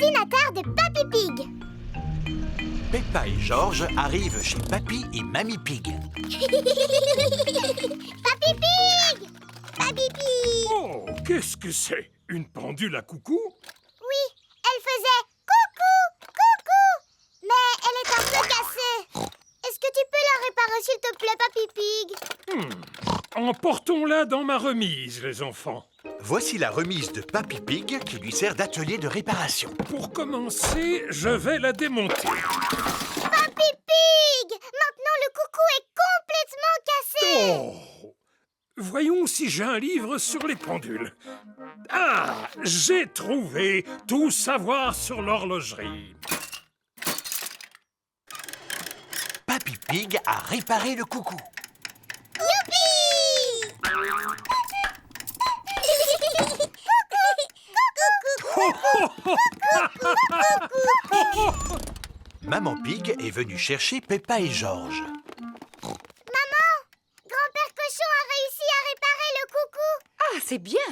l'ordinateur de Papy Pig. Peppa et George arrivent chez Papy et Mamie Pig. Papy Pig! Papy Pig! Oh, qu'est-ce que c'est? Une pendule à coucou? Oui, elle faisait coucou, coucou, mais elle est un peu cassée. Est-ce que tu peux la réparer, s'il te plaît, Papy Pig? Emportons-la dans ma remise, les enfants. Voici la remise de Papy Pig qui lui sert d'atelier de réparation. Pour commencer, je vais la démonter. Papy Pig! Maintenant, le coucou est complètement cassé. Oh! Voyons si j'ai un livre sur les pendules. Ah! J'ai trouvé tout savoir sur l'horlogerie. Papy Pig a réparé le coucou. Youpi! Maman Pig est venue chercher Peppa et George. Grand-père Cochon a réussi à réparer le coucou. Ah, c'est bien!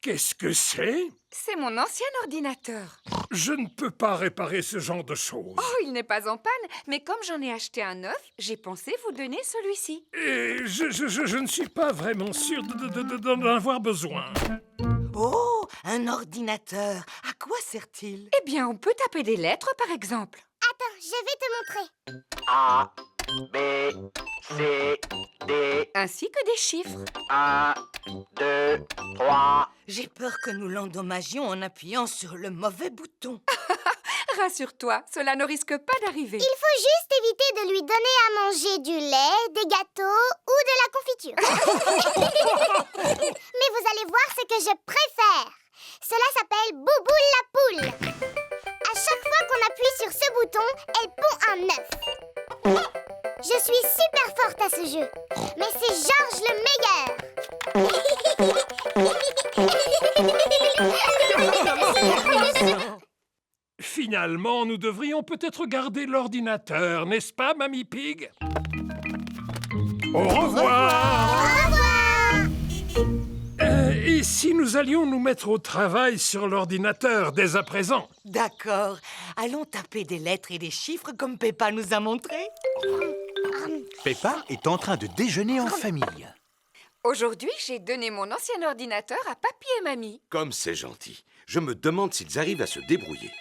Qu'est-ce que c'est? C'est mon ancien ordinateur. Je ne peux pas réparer ce genre de choses. Oh, il n'est pas en panne, mais comme j'en ai acheté un neuf, j'ai pensé vous donner celui-ci. Et je ne suis pas vraiment sûr d'en avoir besoin. Oh, un ordinateur. À quoi sert-il? Eh bien, on peut taper des lettres, par exemple. Attends, je vais te montrer. A, B, C, D, Ainsi que des chiffres. 1, 2, 3. J'ai peur que nous l'endommagions en appuyant sur le mauvais bouton. Rassure-toi, cela ne risque pas d'arriver. Il faut juste éviter de lui donner à manger du lait, des gâteaux ou de la confiture. Mais vous allez voir ce que je préfère. Cela s'appelle Bouboule la poule. À chaque fois qu'on appuie sur ce bouton, elle pond un œuf. Je suis super forte à ce jeu, mais c'est Georges le meilleur. Finalement, nous devrions peut-être garder l'ordinateur, n'est-ce pas, Mamie Pig? Au revoir! Et si nous allions nous mettre au travail sur l'ordinateur dès à présent? D'accord. Allons taper des lettres et des chiffres comme Peppa nous a montré. Peppa est en train de déjeuner en famille. Aujourd'hui, j'ai donné mon ancien ordinateur à Papy et Mamie. Comme c'est gentil. Je me demande s'ils arrivent à se débrouiller.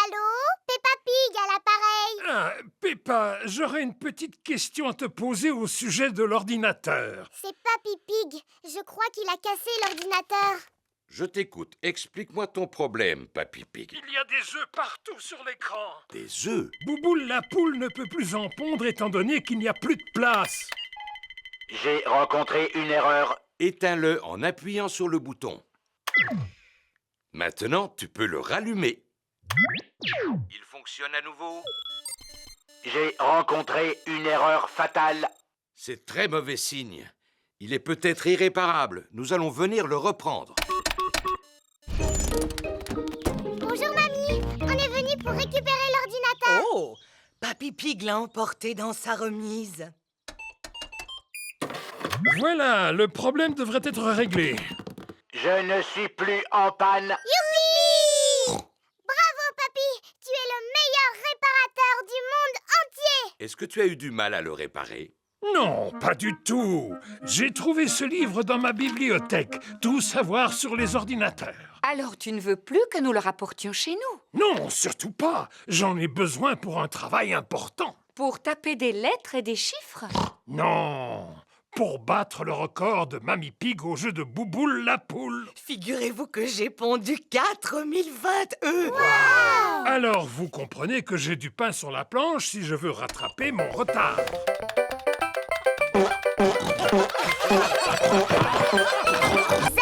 Allô, Peppa Pig à l'appareil. Ah, Peppa, j'aurais une petite question à te poser au sujet de l'ordinateur. C'est Papy Pig. Je crois qu'il a cassé l'ordinateur. Je t'écoute. Explique-moi ton problème, Papy Pig. Il y a des œufs partout sur l'écran. Des œufs? Bouboule la poule ne peut plus en pondre étant donné qu'il n'y a plus de place. J'ai rencontré une erreur. Éteins-le en appuyant sur le bouton. Maintenant, tu peux le rallumer. Il fonctionne à nouveau. J'ai rencontré une erreur fatale. C'est très mauvais signe. Il est peut-être irréparable. Nous allons venir le reprendre. Bonjour, mamie. On est venu pour récupérer l'ordinateur. Oh, Papy Pig l'a emporté dans sa remise. Voilà, le problème devrait être réglé. Je ne suis plus en panne. Youpi! Bravo, papy. Tu es le meilleur réparateur du monde entier. Est-ce que tu as eu du mal à le réparer? Non, pas du tout. J'ai trouvé ce livre dans ma bibliothèque. Tout savoir sur les ordinateurs. Alors, tu ne veux plus que nous le rapportions chez nous? Non, surtout pas. J'en ai besoin pour un travail important. Pour taper des lettres et des chiffres? Non, pour battre le record de Mamie Pig au jeu de Bouboule la poule. Figurez-vous que j'ai pondu 4020 œufs. Alors, vous comprenez que j'ai du pain sur la planche si je veux rattraper mon retard.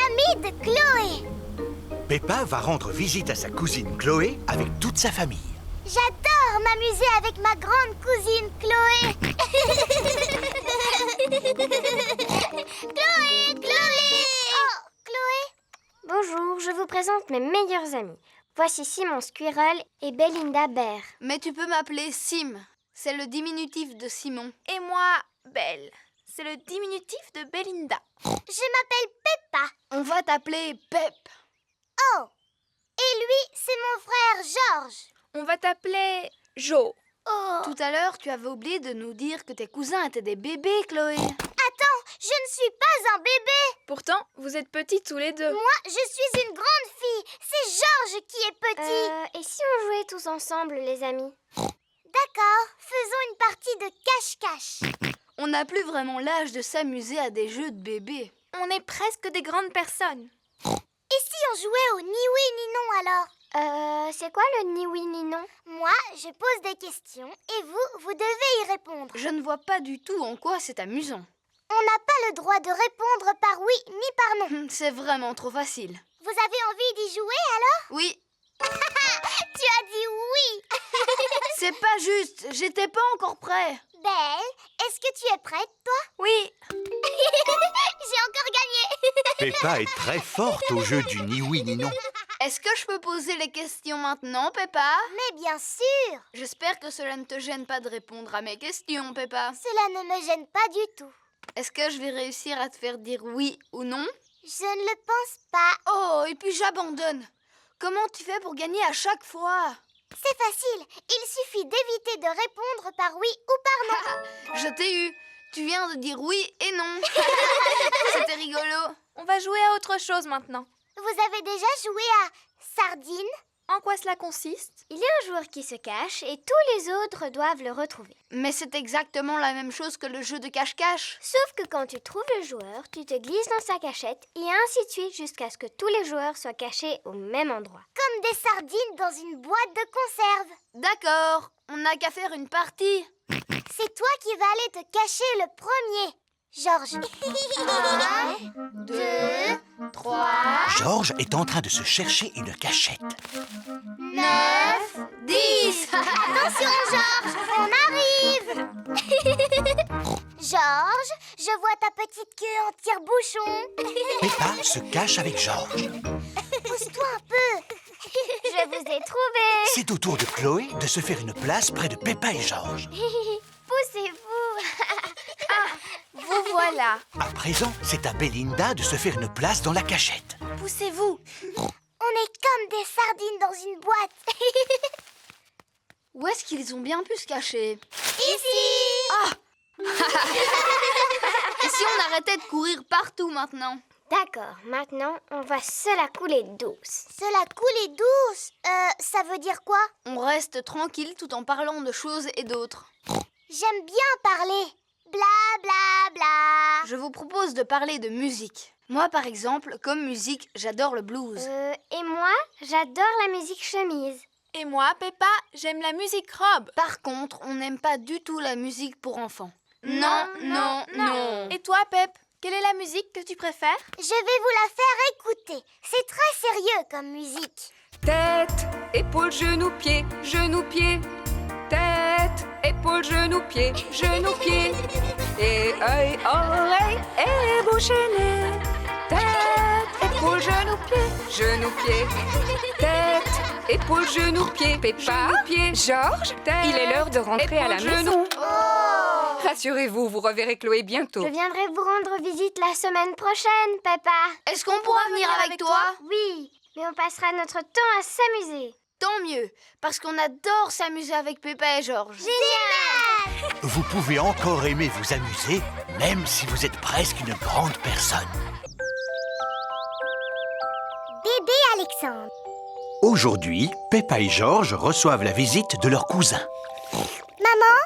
Amis de Chloé. Peppa va rendre visite à sa cousine Chloé avec toute sa famille. J'adore m'amuser avec ma grande cousine Chloé. Chloé, Chloé. Oh, Chloé. Bonjour, je vous présente mes meilleurs amis. Voici Simon Squirrel et Belinda Bear. Mais tu peux m'appeler Sim. C'est le diminutif de Simon. Et moi, Belle. C'est le diminutif de Belinda. Je m'appelle Peppa. On va t'appeler Pep. Oh. Et lui, c'est mon frère Georges. On va t'appeler Jo. Oh. Tout à l'heure, tu avais oublié de nous dire que tes cousins étaient des bébés, Chloé. Attends, je ne suis pas un bébé. Pourtant, vous êtes petits tous les deux. Moi, je suis une grande fille. C'est Georges qui est petit. Et si on jouait tous ensemble, les amis? D'accord, faisons une partie de cache-cache. On n'a plus vraiment l'âge de s'amuser à des jeux de bébés. On est presque des grandes personnes. Et si on jouait au ni oui ni non alors? C'est quoi le ni oui ni non? Moi, je pose des questions et vous devez y répondre. Je ne vois pas du tout en quoi c'est amusant. On n'a pas le droit de répondre par oui ni par non. C'est vraiment trop facile. Vous avez envie d'y jouer alors? Oui. Tu as dit oui. C'est pas juste, j'étais pas encore prêt. Belle, est-ce que tu es prête, toi? Oui. J'ai encore gagné. Peppa est très forte au jeu du ni oui ni non. Est-ce que je peux poser les questions maintenant, Peppa? Mais bien sûr. J'espère que cela ne te gêne pas de répondre à mes questions, Peppa. Cela ne me gêne pas du tout. Est-ce que je vais réussir à te faire dire oui ou non? Je ne le pense pas. Oh, et puis j'abandonne. Comment tu fais pour gagner à chaque fois? C'est facile. Il suffit d'éviter de répondre par oui ou par non. Je t'ai eu. Tu viens de dire oui et non. C'était rigolo. On va jouer à autre chose maintenant. Vous avez déjà joué à Sardine? En quoi cela consiste? Il y a un joueur qui se cache et tous les autres doivent le retrouver. Mais c'est exactement la même chose que le jeu de cache-cache. Sauf que quand tu trouves le joueur, tu te glisses dans sa cachette et ainsi de suite jusqu'à ce que tous les joueurs soient cachés au même endroit. Comme des sardines dans une boîte de conserve. D'accord, on n'a qu'à faire une partie. C'est toi qui vas aller te cacher le premier, Georges. 1, 2, 3, Georges est en train de se chercher une cachette. 9, 10. Attention, Georges, on arrive. Georges, je vois ta petite queue en tire-bouchon. Peppa se cache avec Georges. Pousse-toi un peu. Je vous ai trouvé. C'est au tour de Chloé de se faire une place près de Peppa et Georges. Poussez-vous. Vous voilà. À présent, c'est à Belinda de se faire une place dans la cachette. Poussez-vous. On est comme des sardines dans une boîte. Où est-ce qu'ils ont bien pu se cacher? Ici. Et si on arrêtait de courir partout maintenant? D'accord, maintenant on va se la couler douce. Cela coule douce. Ça veut dire quoi? On reste tranquille tout en parlant de choses et d'autres. J'aime bien parler. Bla bla bla. Je vous propose de parler de musique. Moi, par exemple, comme musique, j'adore le blues. Et moi, j'adore la musique chemise. Et moi, Peppa, j'aime la musique robe. Par contre, on n'aime pas du tout la musique pour enfants. Non, non, non. Et toi, Pep, quelle est la musique que tu préfères? Je vais vous la faire écouter. C'est très sérieux comme musique. Tête, épaules, genoux, pieds, genoux, pieds. Tête, épaules, genoux, pieds, genoux, pieds. Et œil, oreille et bouche et nez. Tête, épaules, genoux, pieds, genoux, pieds. Tête, épaules, genoux, pieds. Peppa, pieds. Georges, il est l'heure de rentrer à la maison. Rassurez-vous, vous reverrez Chloé bientôt. Je viendrai vous rendre visite la semaine prochaine, Peppa. Est-ce qu'on pourra venir avec toi? Oui, mais on passera notre temps à s'amuser. Tant mieux, parce qu'on adore s'amuser avec Peppa et Georges. Génial! Vous pouvez encore aimer vous amuser, même si vous êtes presque une grande personne. Bébé Alexandre. Aujourd'hui, Peppa et Georges reçoivent la visite de leur cousin. Maman,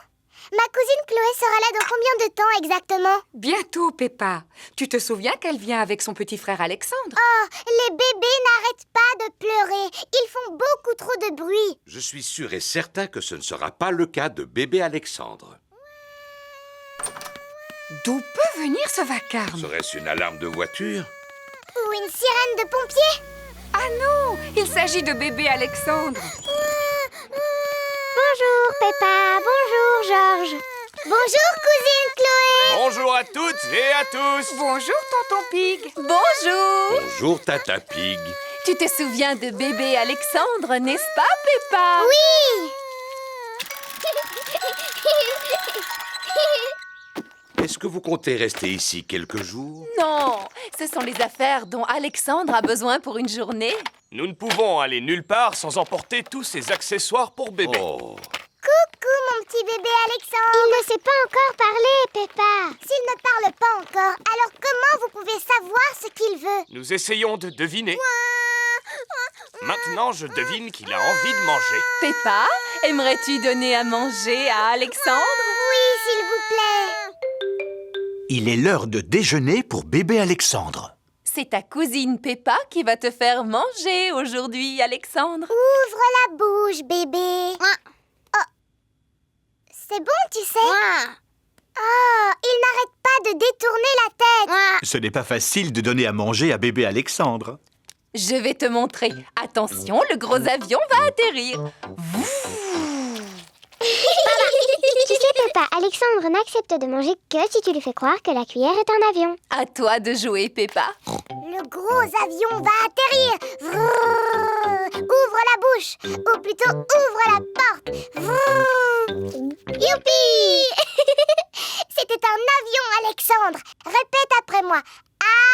ma cousine Chloé sera là dans combien de temps exactement? Bientôt, Peppa. Tu te souviens qu'elle vient avec son petit frère Alexandre? Oh, les bébés n'arrêtent pas de pleurer. Ils font beaucoup trop de bruit. Je suis sûr et certain que ce ne sera pas le cas de bébé Alexandre. D'où peut venir ce vacarme? Serait-ce une alarme de voiture? Ou une sirène de pompier. Ah non, il s'agit de bébé Alexandre. Bonjour, Peppa. Bonjour, Georges. Bonjour, cousine Chloé. Bonjour à toutes et à tous. Bonjour, tonton Pig. Bonjour. Bonjour, Tata Pig. Tu te souviens de bébé Alexandre, n'est-ce pas, Peppa? Oui. Est-ce que vous comptez rester ici quelques jours? Non, ce sont les affaires dont Alexandre a besoin pour une journée. Nous ne pouvons aller nulle part sans emporter tous ces accessoires pour bébé. Oh, Coucou, mon petit bébé Alexandre. Il ne sait pas encore parler, Peppa. S'il ne parle pas encore, alors comment vous pouvez savoir ce qu'il veut? Nous essayons de deviner. Maintenant, je devine qu'il a envie de manger. Peppa, aimerais-tu donner à manger à Alexandre? Oui, s'il vous plaît. Il est l'heure de déjeuner pour bébé Alexandre. C'est ta cousine Peppa qui va te faire manger aujourd'hui, Alexandre. Ouvre la bouche, bébé. Oh, c'est bon, tu sais. Oh, il n'arrête pas de détourner la tête. Ce n'est pas facile de donner à manger à bébé Alexandre. Je vais te montrer. Attention, le gros avion va atterrir. Tu sais, Peppa, Alexandre n'accepte de manger que si tu lui fais croire que la cuillère est un avion. À toi de jouer, Peppa. Le gros avion va atterrir. Vrrr. Ouvre la bouche, ou plutôt ouvre la porte. Vrrr. Youpi. C'était un avion, Alexandre. Répète après moi.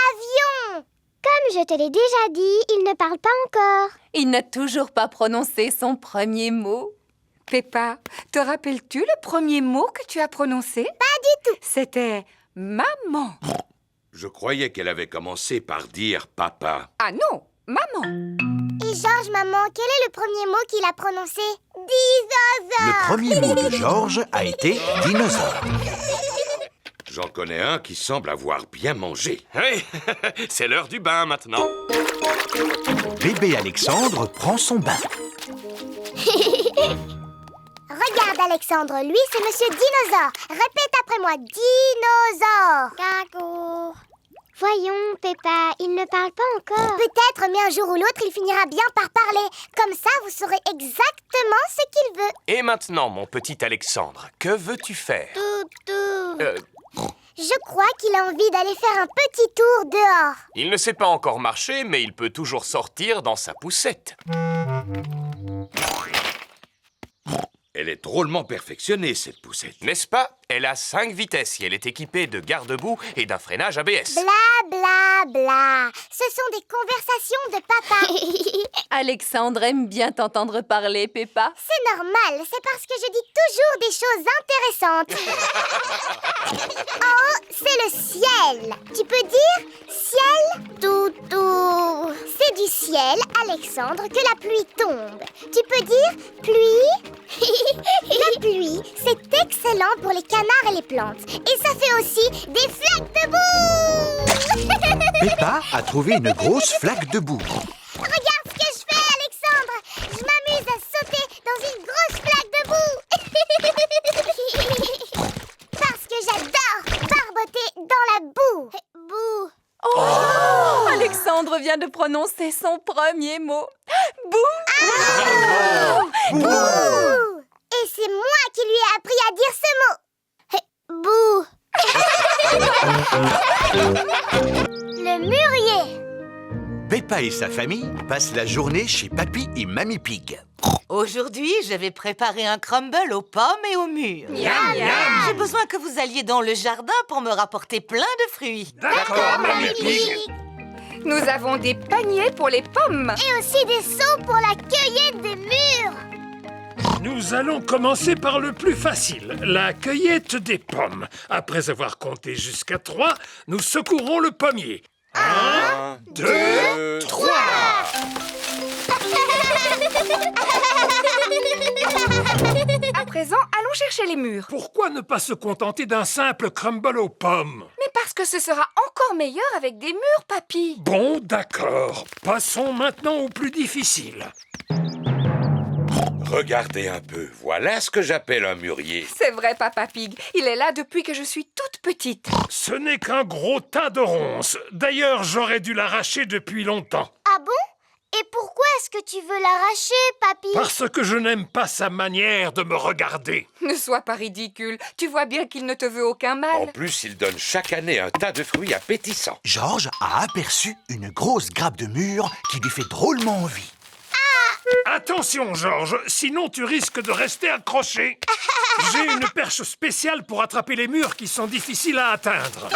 Avion. Comme je te l'ai déjà dit, il ne parle pas encore. Il n'a toujours pas prononcé son premier mot. Peppa, te rappelles-tu le premier mot que tu as prononcé? Pas du tout. C'était maman. je croyais qu'elle avait commencé par dire papa. Ah non, maman. Et Georges, maman, quel est le premier mot qu'il a prononcé? Dinosaure. Le premier mot de Georges a été dinosaure. J'en connais un qui semble avoir bien mangé. Oui, c'est l'heure du bain maintenant. Bébé Alexandre prend son bain. Regarde, Alexandre, lui, c'est Monsieur Dinosaure. Répète après moi, dinosaure. Caco. Voyons, Peppa, il ne parle pas encore. Peut-être, mais un jour ou l'autre, il finira bien par parler. Comme ça, vous saurez exactement ce qu'il veut. Et maintenant, mon petit Alexandre, que veux-tu faire? Je crois qu'il a envie d'aller faire un petit tour dehors. Il ne sait pas encore marcher, mais il peut toujours sortir dans sa poussette. Elle est drôlement perfectionnée, cette poussette. N'est-ce pas? Elle a 5 vitesses et elle est équipée de garde-boue et d'un freinage ABS. Bla bla bla. Ce sont des conversations de papa. Alexandre aime bien t'entendre parler, Peppa. C'est normal, c'est parce que je dis toujours des choses intéressantes. Oh, c'est le ciel. Tu peux dire ciel? Toutou. C'est du ciel, Alexandre, que la pluie tombe. Tu peux dire pluie? La pluie, c'est excellent pour les canards et les plantes. Et ça fait aussi des flaques de boue. Peppa a trouvé une grosse flaque de boue. Regarde ce que je fais, Alexandre. Je m'amuse à sauter dans une grosse flaque de boue. Parce que j'adore barboter dans la boue. Boue. Oh, Alexandre vient de prononcer son premier mot. Bouh! Bouh. Et c'est moi qui lui ai appris à dire ce mot. Bouh. Le mûrier. Peppa et sa famille passent la journée chez Papy et Mamie Pig. Aujourd'hui, je vais préparer un crumble aux pommes et aux mûres. J'ai besoin que vous alliez dans le jardin pour me rapporter plein de fruits. D'accord, Mamie Pig. Nous avons des paniers pour les pommes. Et aussi des seaux pour la cueillette des mûres. Nous allons commencer par le plus facile, la cueillette des pommes. Après avoir compté jusqu'à 3, nous secourons le pommier. 1, 2, 3. À présent, allons chercher les mûres. Pourquoi ne pas se contenter d'un simple crumble aux pommes? Mais parce que ce sera encore meilleur avec des mûres, papy. Bon, d'accord. Passons maintenant au plus difficile. Regardez un peu, voilà ce que j'appelle un mûrier. C'est vrai, Papa Pig. Il est là depuis que je suis toute petite. Ce n'est qu'un gros tas de ronces. D'ailleurs, j'aurais dû l'arracher depuis longtemps. Ah bon? Et pourquoi est-ce que tu veux l'arracher, papy? Parce que je n'aime pas sa manière de me regarder. Ne sois pas ridicule. Tu vois bien qu'il ne te veut aucun En mal. plus, il donne chaque année un tas de fruits appétissants. Georges a aperçu une grosse grappe de mûres qui lui fait drôlement envie. Attention, Georges, sinon tu risques de rester accroché. J'ai une perche spéciale pour attraper les murs qui sont difficiles à atteindre.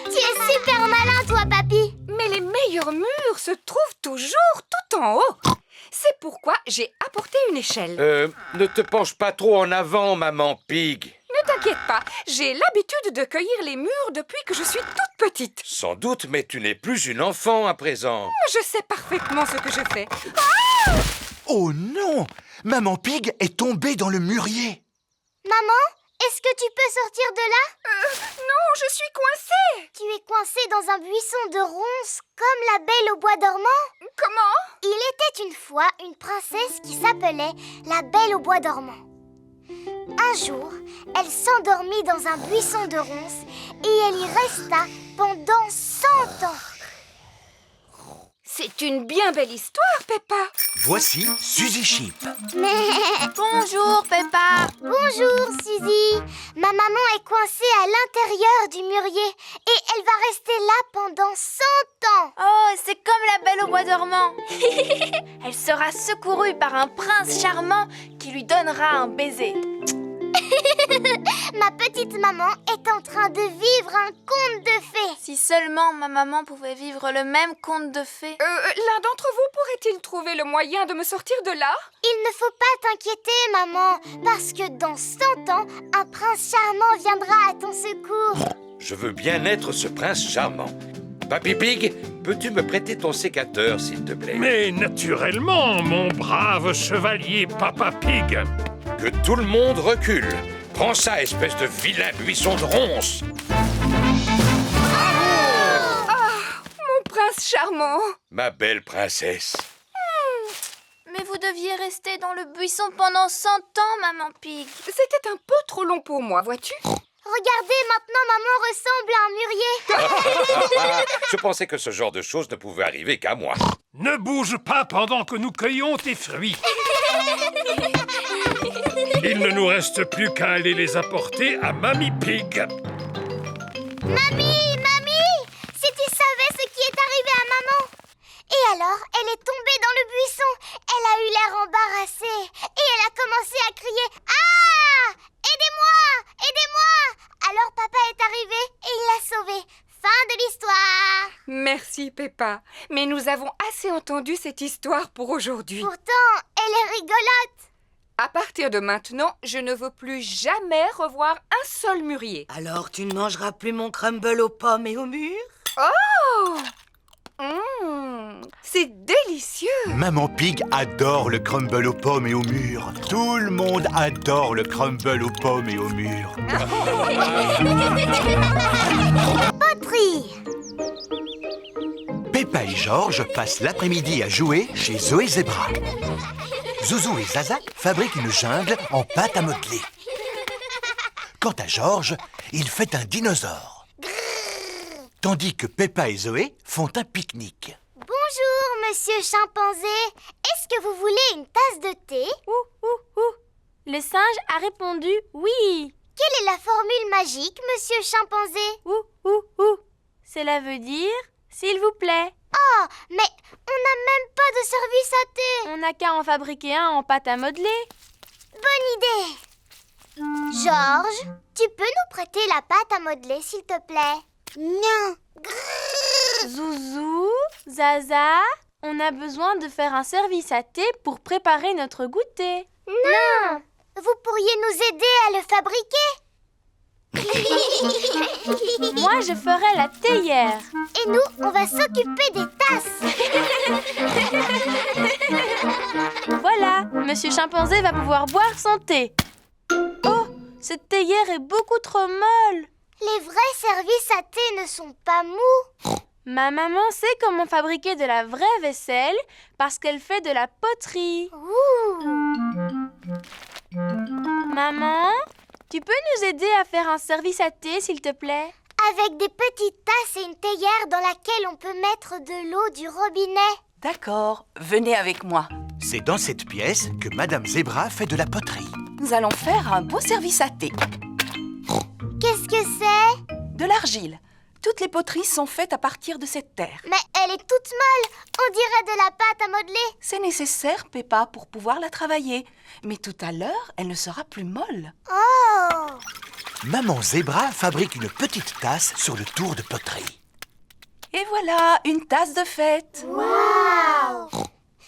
Tu es super malin, toi, papy. Mais les meilleurs murs se trouvent toujours tout en haut. C'est pourquoi j'ai apporté une échelle. Ne te penche pas trop en avant, maman Pig. Ne t'inquiète pas, j'ai l'habitude de cueillir les murs depuis que je suis toute petite. Sans doute, mais tu n'es plus une enfant à présent. Je sais parfaitement ce que je fais. Oh non! Maman Pig est tombée dans le mûrier. Maman, est-ce que tu peux sortir de là? Non, je suis coincée. Tu es coincée dans un buisson de ronces comme la Belle au bois dormant? Comment? Il était une fois une princesse qui s'appelait la Belle au bois dormant. Un jour, elle s'endormit dans un buisson de ronces et elle y resta pendant 100 ans. C'est une bien belle histoire, Peppa. Voici Suzy Sheep. Bonjour, Peppa. Bonjour, Suzy. Ma maman est coincée à l'intérieur du mûrier et elle va rester là pendant 100 ans. Oh, c'est comme la Belle au bois dormant. Elle sera secourue par un prince charmant qui lui donnera un baiser. Ma petite maman est en train de vivre un conte de fées. Si seulement ma maman pouvait vivre le même conte de fées. L'un d'entre vous pourrait-il trouver le moyen de me sortir de là? Il ne faut pas t'inquiéter, maman, parce que dans 100 ans, un prince charmant viendra à ton secours. Je veux bien être ce prince charmant. Papy Pig, peux-tu me prêter ton sécateur, s'il te plaît? Mais naturellement, mon brave chevalier Papa Pig. Que tout le monde recule. Prends ça, espèce de vilain buisson de ronces. Mon prince charmant. Ma belle princesse. Mais vous deviez rester dans le buisson pendant 100 ans, maman Pig. C'était un peu trop long pour moi, vois-tu? Regardez, maintenant maman ressemble à un mûrier. Je pensais que ce genre de choses ne pouvait arriver qu'à moi. Ne bouge pas pendant que nous cueillons tes fruits. Il ne nous reste plus qu'à aller les apporter à Mamie Pig. Mamie, si tu savais ce qui est arrivé à maman. Et alors, elle est tombée dans le buisson. Elle a eu l'air embarrassée. Et elle a commencé à crier « Ah! Aidez-moi! Aidez-moi !» Alors papa est arrivé et il l'a sauvée. Fin de l'histoire. Merci, Peppa. Mais nous avons assez entendu cette histoire pour aujourd'hui. Pourtant, elle est rigolote. À partir de maintenant, je ne veux plus jamais revoir un seul mûrier. Alors tu ne mangeras plus mon crumble aux pommes et aux mûres? Oh! C'est délicieux! Maman Pig adore le crumble aux pommes et aux mûres. Tout le monde adore le crumble aux pommes et aux mûres. Poterie. Peppa et Georges passent l'après-midi à jouer chez Zoé Zebra. Zouzou et Zaza fabriquent une jungle en pâte à modeler. Quant à Georges, il fait un dinosaure. Tandis que Peppa et Zoé font un pique-nique. Bonjour, monsieur chimpanzé. Est-ce que vous voulez une tasse de thé? Le singe a répondu oui. Quelle est la formule magique, monsieur chimpanzé? Cela veut dire s'il vous plaît. Oh, mais on n'a même pas de service à thé. On n'a qu'à en fabriquer un en pâte à modeler. Bonne idée. Georges, tu peux nous prêter la pâte à modeler, s'il te plaît? Non. Zouzou, Zaza, on a besoin de faire un service à thé pour préparer notre goûter. Non. Vous pourriez nous aider à le fabriquer? Moi, je ferai la théière. Et nous, on va s'occuper des tasses. Voilà, Monsieur Chimpanzé va pouvoir boire son thé. Oh, cette théière est beaucoup trop molle. Les vrais services à thé ne sont pas mous. Ma maman sait comment fabriquer de la vraie vaisselle parce qu'elle fait de la poterie. Maman, tu peux nous aider à faire un service à thé, s'il te plaît? Avec des petites tasses et une théière dans laquelle on peut mettre de l'eau du robinet. D'accord, venez avec moi. C'est dans cette pièce que Madame Zebra fait de la poterie. Nous allons faire un beau service à thé. Qu'est-ce que c'est? De l'argile. Toutes les poteries sont faites à partir de cette terre. Mais elle est toute molle. On dirait de la pâte à modeler. C'est nécessaire, Peppa, pour pouvoir la travailler. Mais tout à l'heure, elle ne sera plus molle. Oh! Maman Zébra fabrique une petite tasse sur le tour de poterie. Et voilà, une tasse de fête. Waouh!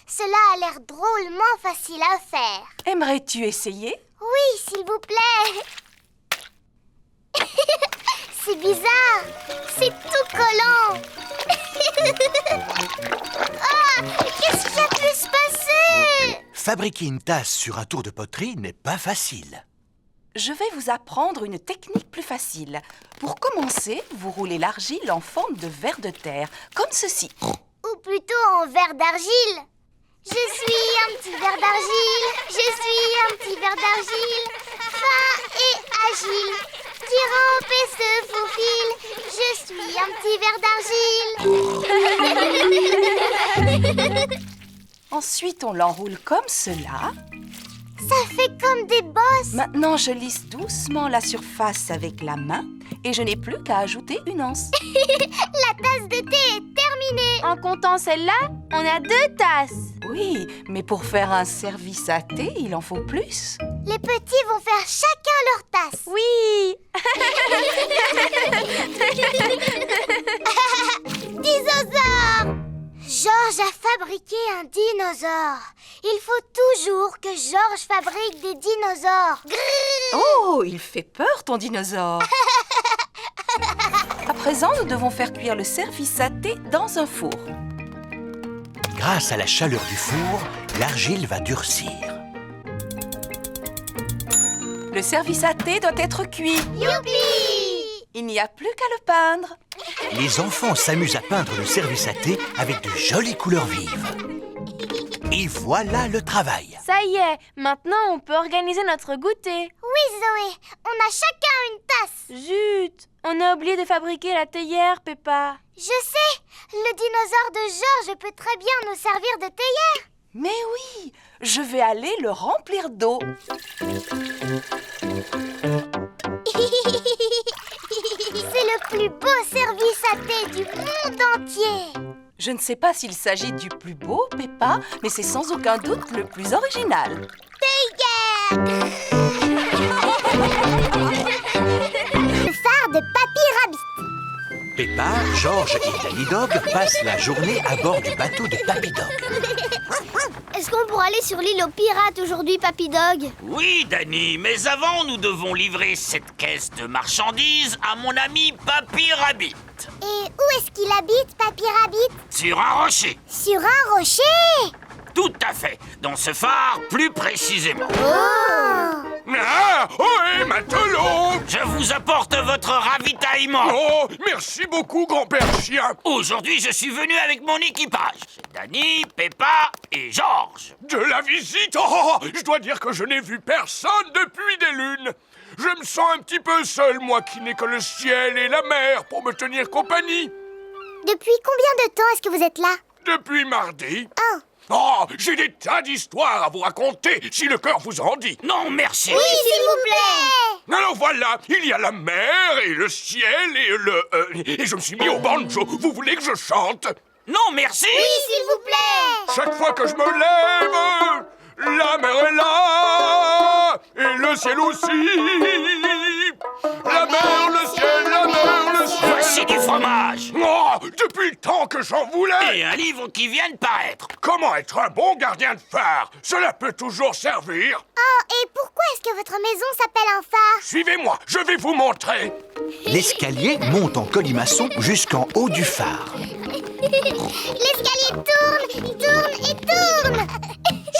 Cela a l'air drôlement facile à faire. Aimerais-tu essayer? Oui, s'il vous plaît. C'est bizarre. C'est tout collant. Ah, qu'est-ce qui a pu se passer? Fabriquer une tasse sur un tour de poterie n'est pas facile. Je vais vous apprendre une technique plus facile. Pour commencer, vous roulez l'argile en forme de ver de terre, comme ceci. Ou plutôt en verre d'argile. Je suis un petit ver d'argile. Je suis un petit ver d'argile. Fin et agile. Qui rampe et se faufile. Je suis un petit ver d'argile. Ensuite, on l'enroule comme cela. Ça fait comme des bosses. Maintenant, je lisse doucement la surface avec la main et je n'ai plus qu'à ajouter une anse. La tasse de thé est terminée. En comptant celle-là, on a 2 tasses. Oui, mais pour faire un service à thé, il en faut plus. Les petits vont faire chacun leur tasse. Oui. Dinosaure! Georges a fabriqué un dinosaure. Il faut toujours que Georges fabrique des dinosaures. Grrr! Oh, il fait peur ton dinosaure. À présent, nous devons faire cuire le service à thé dans un four. Grâce à la chaleur du four, l'argile va durcir. Le service à thé doit être cuit. Youpi! Il n'y a plus qu'à le peindre. Les enfants s'amusent à peindre le service à thé avec de jolies couleurs vives. Et voilà le travail. Ça y est, maintenant on peut organiser notre goûter. Oui, Zoé, on a chacun une tasse. Zut, on a oublié de fabriquer la théière, Peppa. Je sais, le dinosaure de Georges peut très bien nous servir de théière. Mais oui, je vais aller le remplir d'eau. C'est le plus beau service à thé du monde entier. Je ne sais pas s'il s'agit du plus beau, Peppa, mais c'est sans aucun doute le plus original. Théière! Le phare de Papy Rabbit. Peppa, Georges et Danny Dog passent la journée à bord du bateau de Papy Dog. Est-ce qu'on pourra aller sur l'île aux pirates aujourd'hui, Papy Dog? Oui, Danny, mais avant, nous devons livrer cette caisse de marchandises à mon ami Papy Rabbit. Et où est-ce qu'il habite, Papy Rabbit? Sur un rocher. Sur un rocher? Tout à fait. Dans ce phare, plus précisément. Oh! Ah, ohé, matelot! Je vous apporte votre ravitaillement. Oh, merci beaucoup, grand-père chien. Aujourd'hui, je suis venu avec mon équipage. Danny, Peppa et Georges. De la visite? Oh, je dois dire que je n'ai vu personne depuis des lunes. Je me sens un petit peu seul, moi qui n'ai que le ciel et la mer pour me tenir compagnie. Depuis combien de temps est-ce que vous êtes là? Depuis mardi. Oh! Oh, j'ai des tas d'histoires à vous raconter, si le cœur vous en dit. Non, merci. Oui, s'il vous plaît! Alors voilà, il y a la mer et le ciel et et je me suis mis au banjo. Vous voulez que je chante? Non, merci. Oui, s'il vous plaît! Chaque fois que je me lève, la mer est là et le ciel aussi. La mer, le ciel, la mer, le ciel. Voici du fromage. Oh, depuis le temps que j'en voulais. Et un livre qui vient de paraître. Comment être un bon gardien de phare? Cela peut toujours servir. Oh, et pourquoi est-ce que votre maison s'appelle un phare? Suivez-moi, je vais vous montrer. L'escalier monte en colimaçon jusqu'en haut du phare. L'escalier tourne et tourne!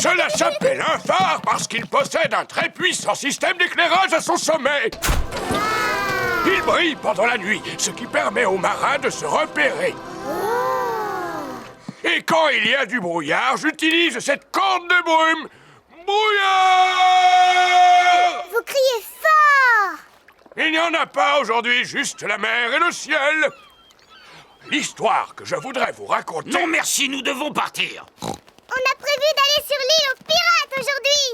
Cela s'appelle un phare parce qu'il possède un très puissant système d'éclairage à son sommet. Il brille pendant la nuit, ce qui permet aux marins de se repérer. Et quand il y a du brouillard, j'utilise cette corne de brume. Brouillard! Vous criez fort! Il n'y en a pas aujourd'hui, juste la mer et le ciel. L'histoire que je voudrais vous raconter... Non, merci, nous devons partir. On a prévu d'aller sur l'île aux pirates aujourd'hui.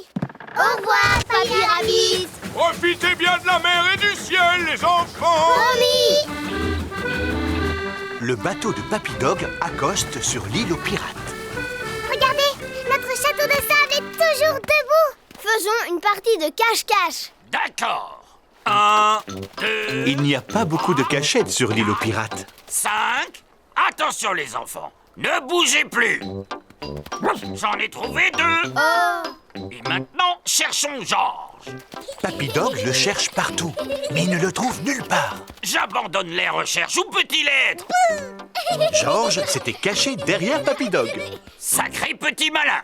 Au revoir, Papy Rabbit. Profitez bien de la mer et du ciel, les enfants. Promis. le bateau de Papy Dog accoste sur l'île aux pirates. Regardez, notre château de sable est toujours debout. Faisons une partie de cache-cache. D'accord. 1, 2, Il n'y a pas beaucoup de cachettes sur l'île aux pirates. 5. Attention les enfants, ne bougez plus. J'en ai trouvé 2. Et maintenant, cherchons Georges. Papy Dog le cherche partout, mais il ne le trouve nulle part. J'abandonne les recherches. Où peut-il être? Georges s'était caché derrière Papy Dog. Sacré petit malin.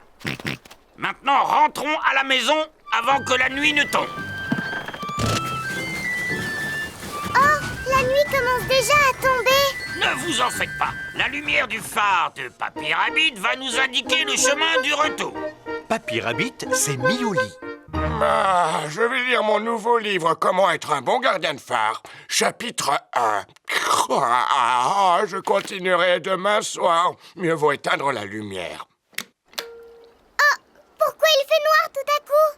Maintenant, rentrons à la maison avant que la nuit ne tombe. Oh, la nuit commence déjà à tomber. Ne vous en faites pas. La lumière du phare de Papy Rabbit va nous indiquer le chemin du retour. Papy Rabbit s'est mis au lit. Je vais lire mon nouveau livre « Comment être un bon gardien de phare », chapitre 1. Je continuerai demain soir. Mieux vaut éteindre la lumière. Oh, pourquoi il fait noir tout à coup?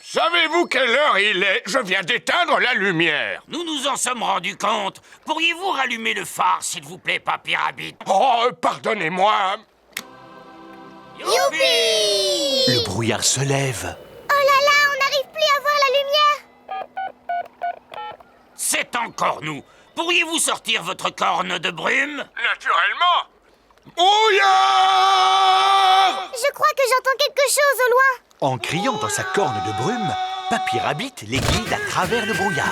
Savez-vous quelle heure il est? Je viens d'éteindre la lumière. Nous nous en sommes rendus compte. Pourriez-vous rallumer le phare, s'il vous plaît, Papy Rabbit? Oh, pardonnez-moi. Youpi! Le brouillard se lève. Oh là là, on n'arrive plus à voir la lumière. C'est encore nous. Pourriez-vous sortir votre corne de brume? Naturellement. Brouillard! Je crois que j'entends quelque chose au loin. En criant dans sa corne de brume, Papy Rabbit les guide à travers le brouillard.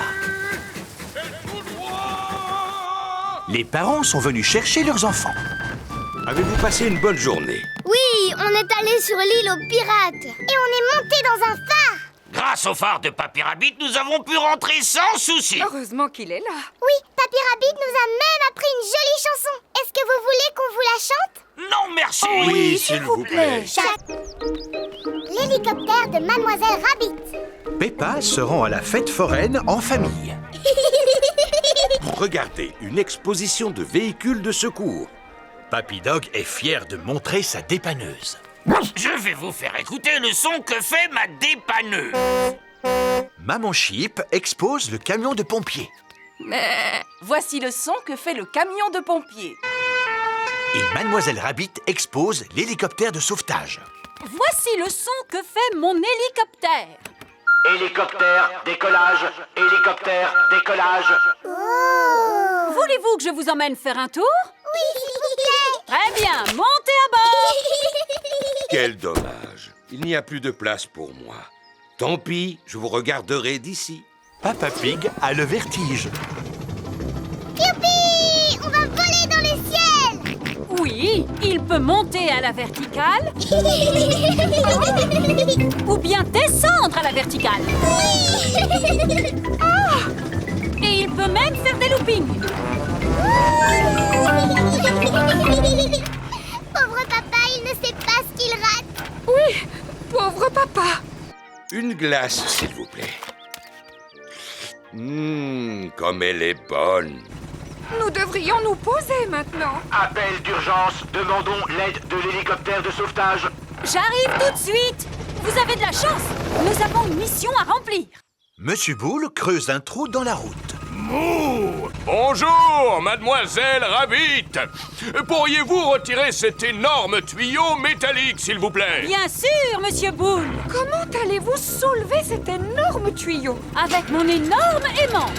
Les parents sont venus chercher leurs enfants. Avez-vous passé une bonne journée? Oui, on est allé sur l'île aux pirates. Et on est monté dans un phare. Grâce au phare de Papy Rabbit, nous avons pu rentrer sans souci. Heureusement qu'il est là. Oui, Papy Rabbit nous a même appris une jolie chanson. Est-ce que vous voulez qu'on vous la chante? Non, merci. Oui, s'il vous plaît. L'hélicoptère de Mademoiselle Rabbit. Peppa se rend à la fête foraine en famille. Regardez, une exposition de véhicules de secours. Papy Dog est fier de montrer sa dépanneuse. Je vais vous faire écouter le son que fait ma dépanneuse. Maman Sheep expose le camion de pompiers. Voici le son que fait le camion de pompiers. Et Mademoiselle Rabbit expose l'hélicoptère de sauvetage. Voici le son que fait mon hélicoptère. Hélicoptère, décollage, hélicoptère, décollage. Voulez-vous que je vous emmène faire un tour? Oui, s'il vous plaît. Très bien, montez à bord. Quel dommage. Il n'y a plus de place pour moi. Tant pis, je vous regarderai d'ici. Papa Pig a le vertige. Youpi! On va voler dans le ciel. Oui, il peut monter à la verticale ou bien descendre à la verticale. Et il peut même faire des loopings. Pauvre papa, il ne sait pas ce qu'il rate. Oui, pauvre papa. Une glace, s'il vous plaît. Comme elle est bonne. Nous devrions nous poser maintenant. Appel d'urgence, demandons l'aide de l'hélicoptère de sauvetage. J'arrive tout de suite. Vous avez de la chance. Nous avons une mission à remplir. Monsieur Boule creuse un trou dans la route. Mouh! Bonjour, Mademoiselle Rabbit. Pourriez-vous retirer cet énorme tuyau métallique, s'il vous plaît? Bien sûr, Monsieur Boule. Comment allez-vous soulever cet énorme tuyau? Avec mon énorme aimant.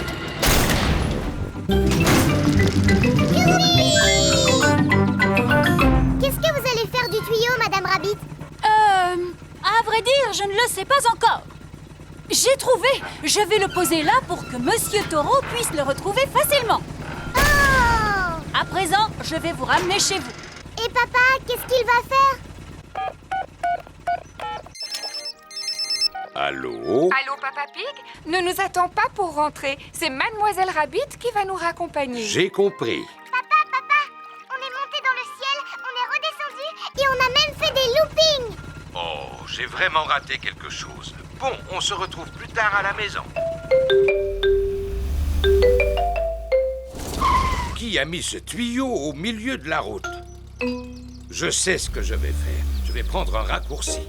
Qu'est-ce que vous allez faire du tuyau, Madame Rabbit? À vrai dire, je ne le sais pas encore. J'ai trouvé. Je vais le poser là pour que Monsieur Taureau puisse le retrouver facilement. Oh! À présent, je vais vous ramener chez vous. Et papa, qu'est-ce qu'il va faire? Allô? Allô, Papa Pig? Ne nous attends pas pour rentrer. C'est Mademoiselle Rabbit qui va nous raccompagner. J'ai compris. Papa, on est monté dans le ciel, on est redescendu et on a même fait des loopings. Oh, j'ai vraiment raté quelque chose. Bon, on se retrouve plus tard à la maison. Qui a mis ce tuyau au milieu de la route? Je sais ce que je vais faire. Je vais prendre un raccourci.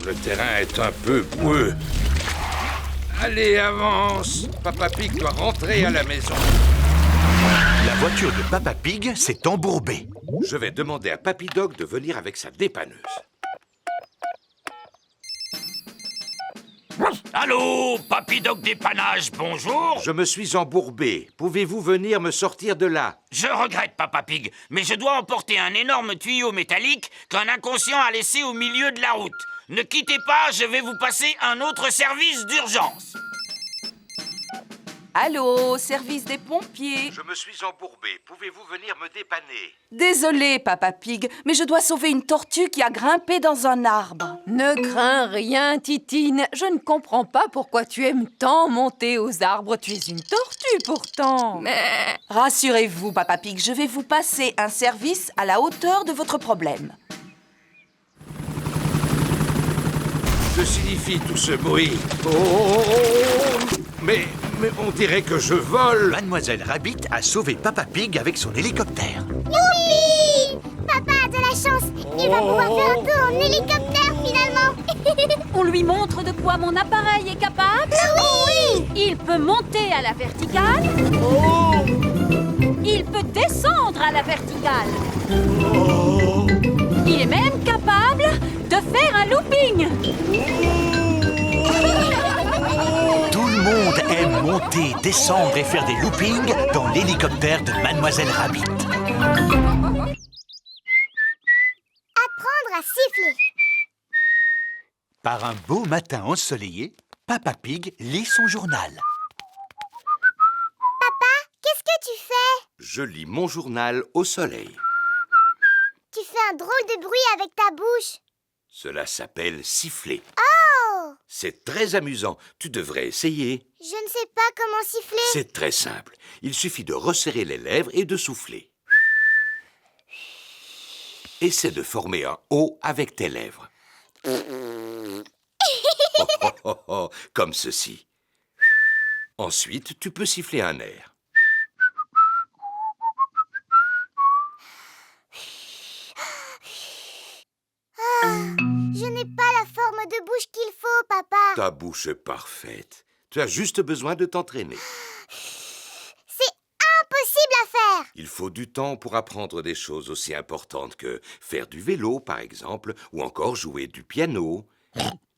Le terrain est un peu boueux. Allez, avance. Papa Pig doit rentrer à la maison. La voiture de Papa Pig s'est embourbée. Je vais demander à Papy Dog de venir avec sa dépanneuse. Allô, Papy Dog dépannage, bonjour. Je me suis embourbé. Pouvez-vous venir me sortir de là? Je regrette, Papa Pig, mais je dois emporter un énorme tuyau métallique qu'un inconscient a laissé au milieu de la route. Ne quittez pas, je vais vous passer un autre service d'urgence. Allô, service des pompiers. Je me suis embourbé. Pouvez-vous venir me dépanner? Désolé, Papa Pig, mais je dois sauver une tortue qui a grimpé dans un arbre. Ne crains rien, Titine. Je ne comprends pas pourquoi tu aimes tant monter aux arbres. Tu es une tortue, pourtant. Mais... Rassurez-vous, Papa Pig, je vais vous passer un service à la hauteur de votre problème. Que signifie tout ce bruit? Oh, mais on dirait que je vole. Mademoiselle Rabbit a sauvé Papa Pig avec son hélicoptère. Youpi! Papa a de la chance. Il va pouvoir faire un tour en hélicoptère finalement. On lui montre de quoi mon appareil est capable. Oui! Il peut monter à la verticale. Il peut descendre à la verticale. Il est même capable de faire un looping. Tout le monde aime monter, descendre et faire des loopings dans l'hélicoptère de Mademoiselle Rabbit. Apprendre à siffler. Par un beau matin ensoleillé, Papa Pig lit son journal. Papa, qu'est-ce que tu fais? Je lis mon journal au soleil. Tu fais un drôle de bruit avec ta bouche. Cela s'appelle siffler. Oh! C'est très amusant. Tu devrais essayer. Je ne sais pas comment siffler. C'est très simple. Il suffit de resserrer les lèvres et de souffler. Essaie de former un O avec tes lèvres. Comme ceci. Ensuite, tu peux siffler un air. Je n'ai pas la forme de bouche qu'il faut, papa. Ta bouche est parfaite. Tu as juste besoin de t'entraîner. C'est impossible à faire. Il faut du temps pour apprendre des choses aussi importantes que faire du vélo, par exemple, ou encore jouer du piano.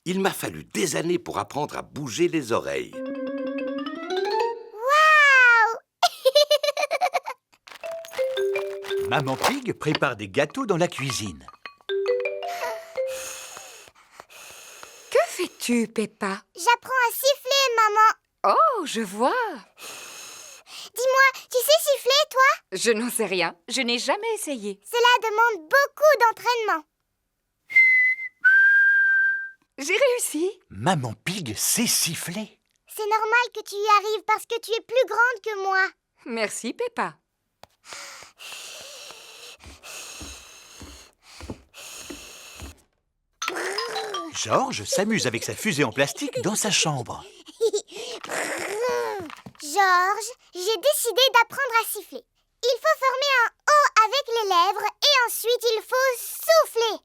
Il m'a fallu des années pour apprendre à bouger les oreilles. Waouh! Maman Pig prépare des gâteaux dans la cuisine. Que fais-tu, Peppa? J'apprends à siffler, maman. Oh, je vois. Dis-moi, tu sais siffler, toi? Je n'en sais rien. Je n'ai jamais essayé. Cela demande beaucoup d'entraînement. J'ai réussi. Maman Pig sait siffler. C'est normal que tu y arrives parce que tu es plus grande que moi. Merci, Peppa. George s'amuse avec sa fusée en plastique dans sa chambre. George, j'ai décidé d'apprendre à siffler. Il faut former un O avec les lèvres et ensuite il faut souffler.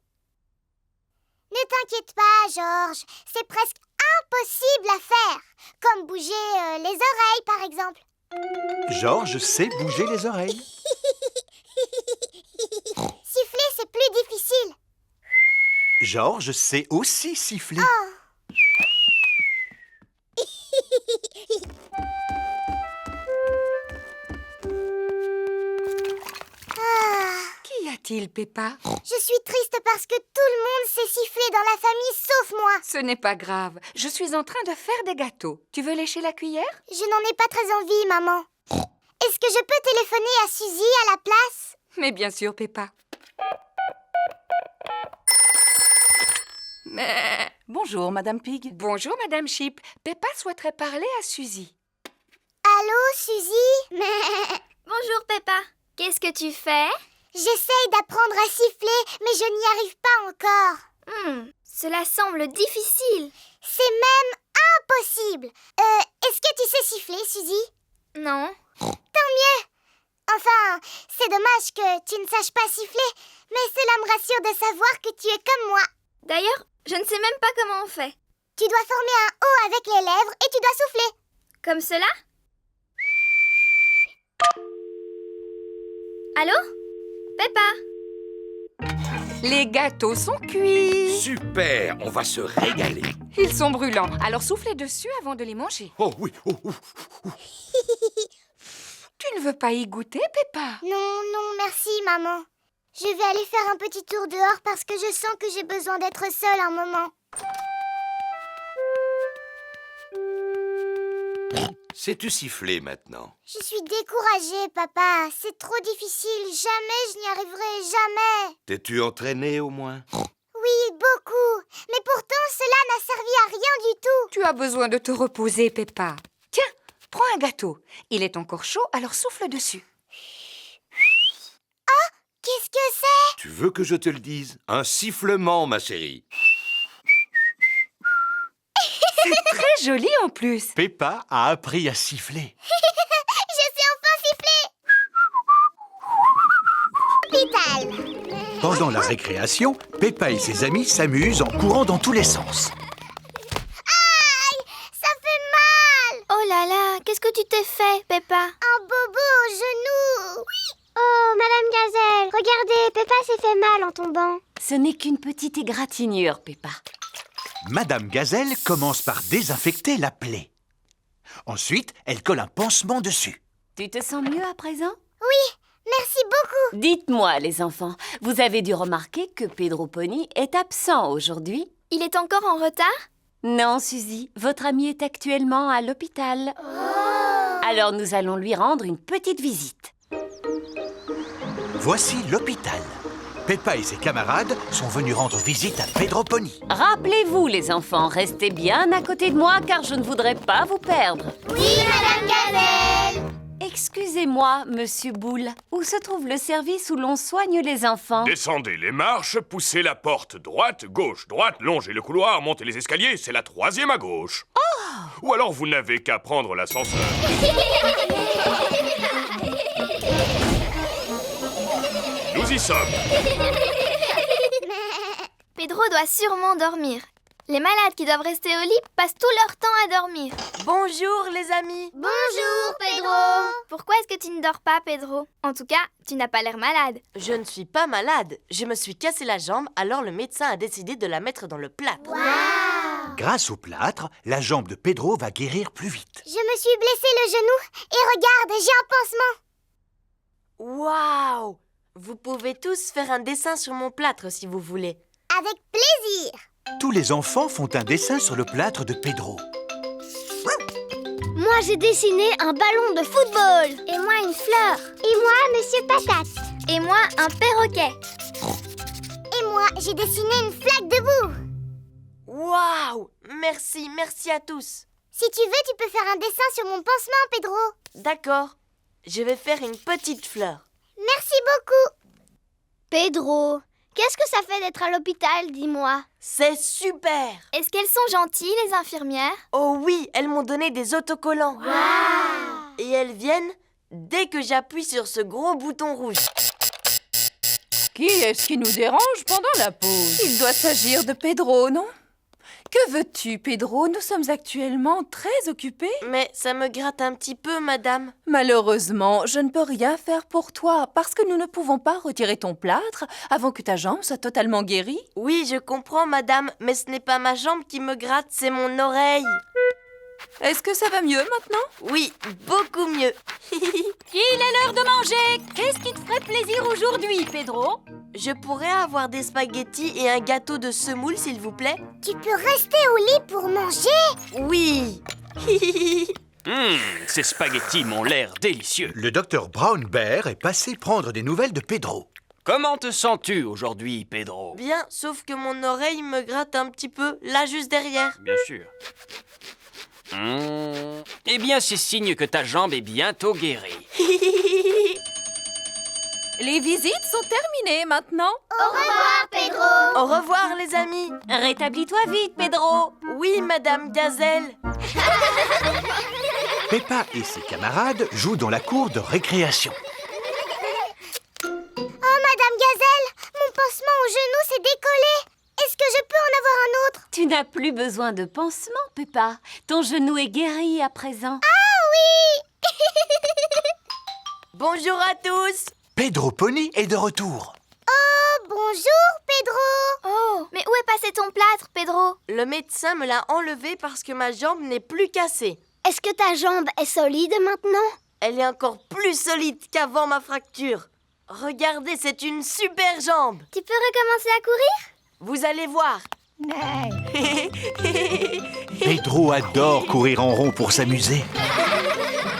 Ne t'inquiète pas, George. C'est presque impossible à faire. Comme bouger les oreilles, par exemple. George sait bouger les oreilles. Siffler, c'est plus difficile. George sait aussi siffler. Oh. Qu'y a-t-il, Peppa? Je suis triste parce que tout le monde sait siffler dans la famille sauf moi. Ce n'est pas grave. Je suis en train de faire des gâteaux. Tu veux lécher la cuillère? Je n'en ai pas très envie, maman. Est-ce que je peux téléphoner à Suzy à la place? Mais bien sûr, Peppa. Bonjour, Madame Pig. Bonjour, Madame Sheep. Peppa souhaiterait parler à Suzy. Allô, Suzy? Bonjour, Peppa. Qu'est-ce que tu fais? J'essaye d'apprendre à siffler, mais je n'y arrive pas encore. Cela semble difficile. C'est même impossible. Est-ce que tu sais siffler, Suzy? Non. Tant mieux. Enfin, c'est dommage que tu ne saches pas siffler, mais cela me rassure de savoir que tu es comme moi. D'ailleurs, Je ne sais même pas comment on fait. Tu dois former un O avec les lèvres et tu dois souffler. Comme cela? Allô? Peppa? Les gâteaux sont cuits. Super, on va se régaler. Ils sont brûlants, alors soufflez dessus avant de les manger. Oh oui, oh. Tu ne veux pas y goûter, Peppa? Non, merci, maman. Je vais aller faire un petit tour dehors parce que je sens que j'ai besoin d'être seule un moment. Sais-tu siffler maintenant? Je suis découragée, papa. C'est trop difficile. Jamais je n'y arriverai, jamais. T'es-tu entraîné au moins? Oui, beaucoup. Mais pourtant, cela n'a servi à rien du tout. Tu as besoin de te reposer, Peppa. Tiens, prends un gâteau. Il est encore chaud, alors souffle dessus. Oh, qu'est-ce que c'est? Tu veux que je te le dise? Un sifflement, ma chérie. C'est très joli en plus. Peppa a appris à siffler. Je sais enfin siffler. L'hôpital. Pendant la récréation, Peppa et ses amis s'amusent en courant dans tous les sens. Aïe, ça fait mal. Oh là là, qu'est-ce que tu t'es fait, Peppa? Un bobo au genou. Oui. Oh, Madame Gazelle, regardez, Peppa s'est fait mal en tombant. Ce n'est qu'une petite égratignure, Peppa. Madame Gazelle commence par désinfecter la plaie. Ensuite, elle colle un pansement dessus. Tu te sens mieux à présent? Oui, merci beaucoup. Dites-moi, les enfants, vous avez dû remarquer que Pedro Pony est absent aujourd'hui? Il est encore en retard? Non, Suzy, votre ami est actuellement à l'hôpital. Alors nous allons lui rendre une petite visite. Voici l'hôpital. Peppa et ses camarades sont venus rendre visite à Pedro Pony. Rappelez-vous, les enfants, restez bien à côté de moi car je ne voudrais pas vous perdre. Oui, Madame Gazelle. Excusez-moi, Monsieur Boule, où se trouve le service où l'on soigne les enfants? Descendez les marches, poussez la porte droite, gauche, droite, longez le couloir, montez les escaliers, c'est la 3e à gauche. Oh! Ou alors vous n'avez qu'à prendre l'ascenseur. Nous y sommes. Pedro doit sûrement dormir. Les malades qui doivent rester au lit passent tout leur temps à dormir. Bonjour, les amis. Bonjour, Pedro. Pourquoi est-ce que tu ne dors pas, Pedro? En tout cas, tu n'as pas l'air malade. Je ne suis pas malade. Je me suis cassé la jambe, alors le médecin a décidé de la mettre dans le plâtre. Wow. Grâce au plâtre, la jambe de Pedro va guérir plus vite. Je me suis blessé le genou et regarde, j'ai un pansement. Waouh! Vous pouvez tous faire un dessin sur mon plâtre si vous voulez. Avec plaisir. Tous les enfants font un dessin sur le plâtre de Pedro. Moi, j'ai dessiné un ballon de football. Et moi, une fleur. Et moi, Monsieur Patate. Et moi, un perroquet. Et moi, j'ai dessiné une flaque de boue. Waouh! Merci à tous. Si tu veux, tu peux faire un dessin sur mon pansement, Pedro. D'accord. Je vais faire une petite fleur. Merci beaucoup. Pedro, qu'est-ce que ça fait d'être à l'hôpital, dis-moi? C'est super! Est-ce qu'elles sont gentilles, les infirmières? Oh oui, elles m'ont donné des autocollants. Wow. Et elles viennent dès que j'appuie sur ce gros bouton rouge. Qui est-ce qui nous dérange pendant la pause? Il doit s'agir de Pedro, non? Que veux-tu, Pedro? Nous sommes actuellement très occupés. Mais ça me gratte un petit peu, madame. Malheureusement, je ne peux rien faire pour toi parce que nous ne pouvons pas retirer ton plâtre avant que ta jambe soit totalement guérie. Oui, je comprends, madame, mais ce n'est pas ma jambe qui me gratte, c'est mon oreille. Est-ce que ça va mieux maintenant? Oui, beaucoup mieux. Il est l'heure de manger. Qu'est-ce qui te ferait plaisir aujourd'hui, Pedro? Je pourrais avoir des spaghettis et un gâteau de semoule, s'il vous plaît? Tu peux rester au lit pour manger? Oui. Ces spaghettis m'ont l'air délicieux. Le docteur Brown Bear est passé prendre des nouvelles de Pedro. Comment te sens-tu aujourd'hui, Pedro? Bien, sauf que mon oreille me gratte un petit peu, là juste derrière. Bien sûr. Eh bien, c'est signe que ta jambe est bientôt guérie. Les visites sont terminées maintenant. Au revoir, Pedro. Au revoir, les amis. Rétablis-toi vite, Pedro. Oui, Madame Gazelle. Peppa et ses camarades jouent dans la cour de récréation. Oh, Madame Gazelle, mon pansement au genou s'est décollé. Est-ce que je peux en avoir un n'as plus besoin de pansement, Peppa. Ton genou est guéri à présent. Ah oui. Bonjour à tous. Pedro Pony est de retour. Oh, bonjour, Pedro. Oh, mais où est passé ton plâtre, Pedro? Le médecin me l'a enlevé parce que ma jambe n'est plus cassée. Est-ce que ta jambe est solide maintenant? Elle est encore plus solide qu'avant ma fracture. Regardez, c'est une super jambe. Tu peux recommencer à courir? Vous allez voir. Pedro adore courir en rond pour s'amuser.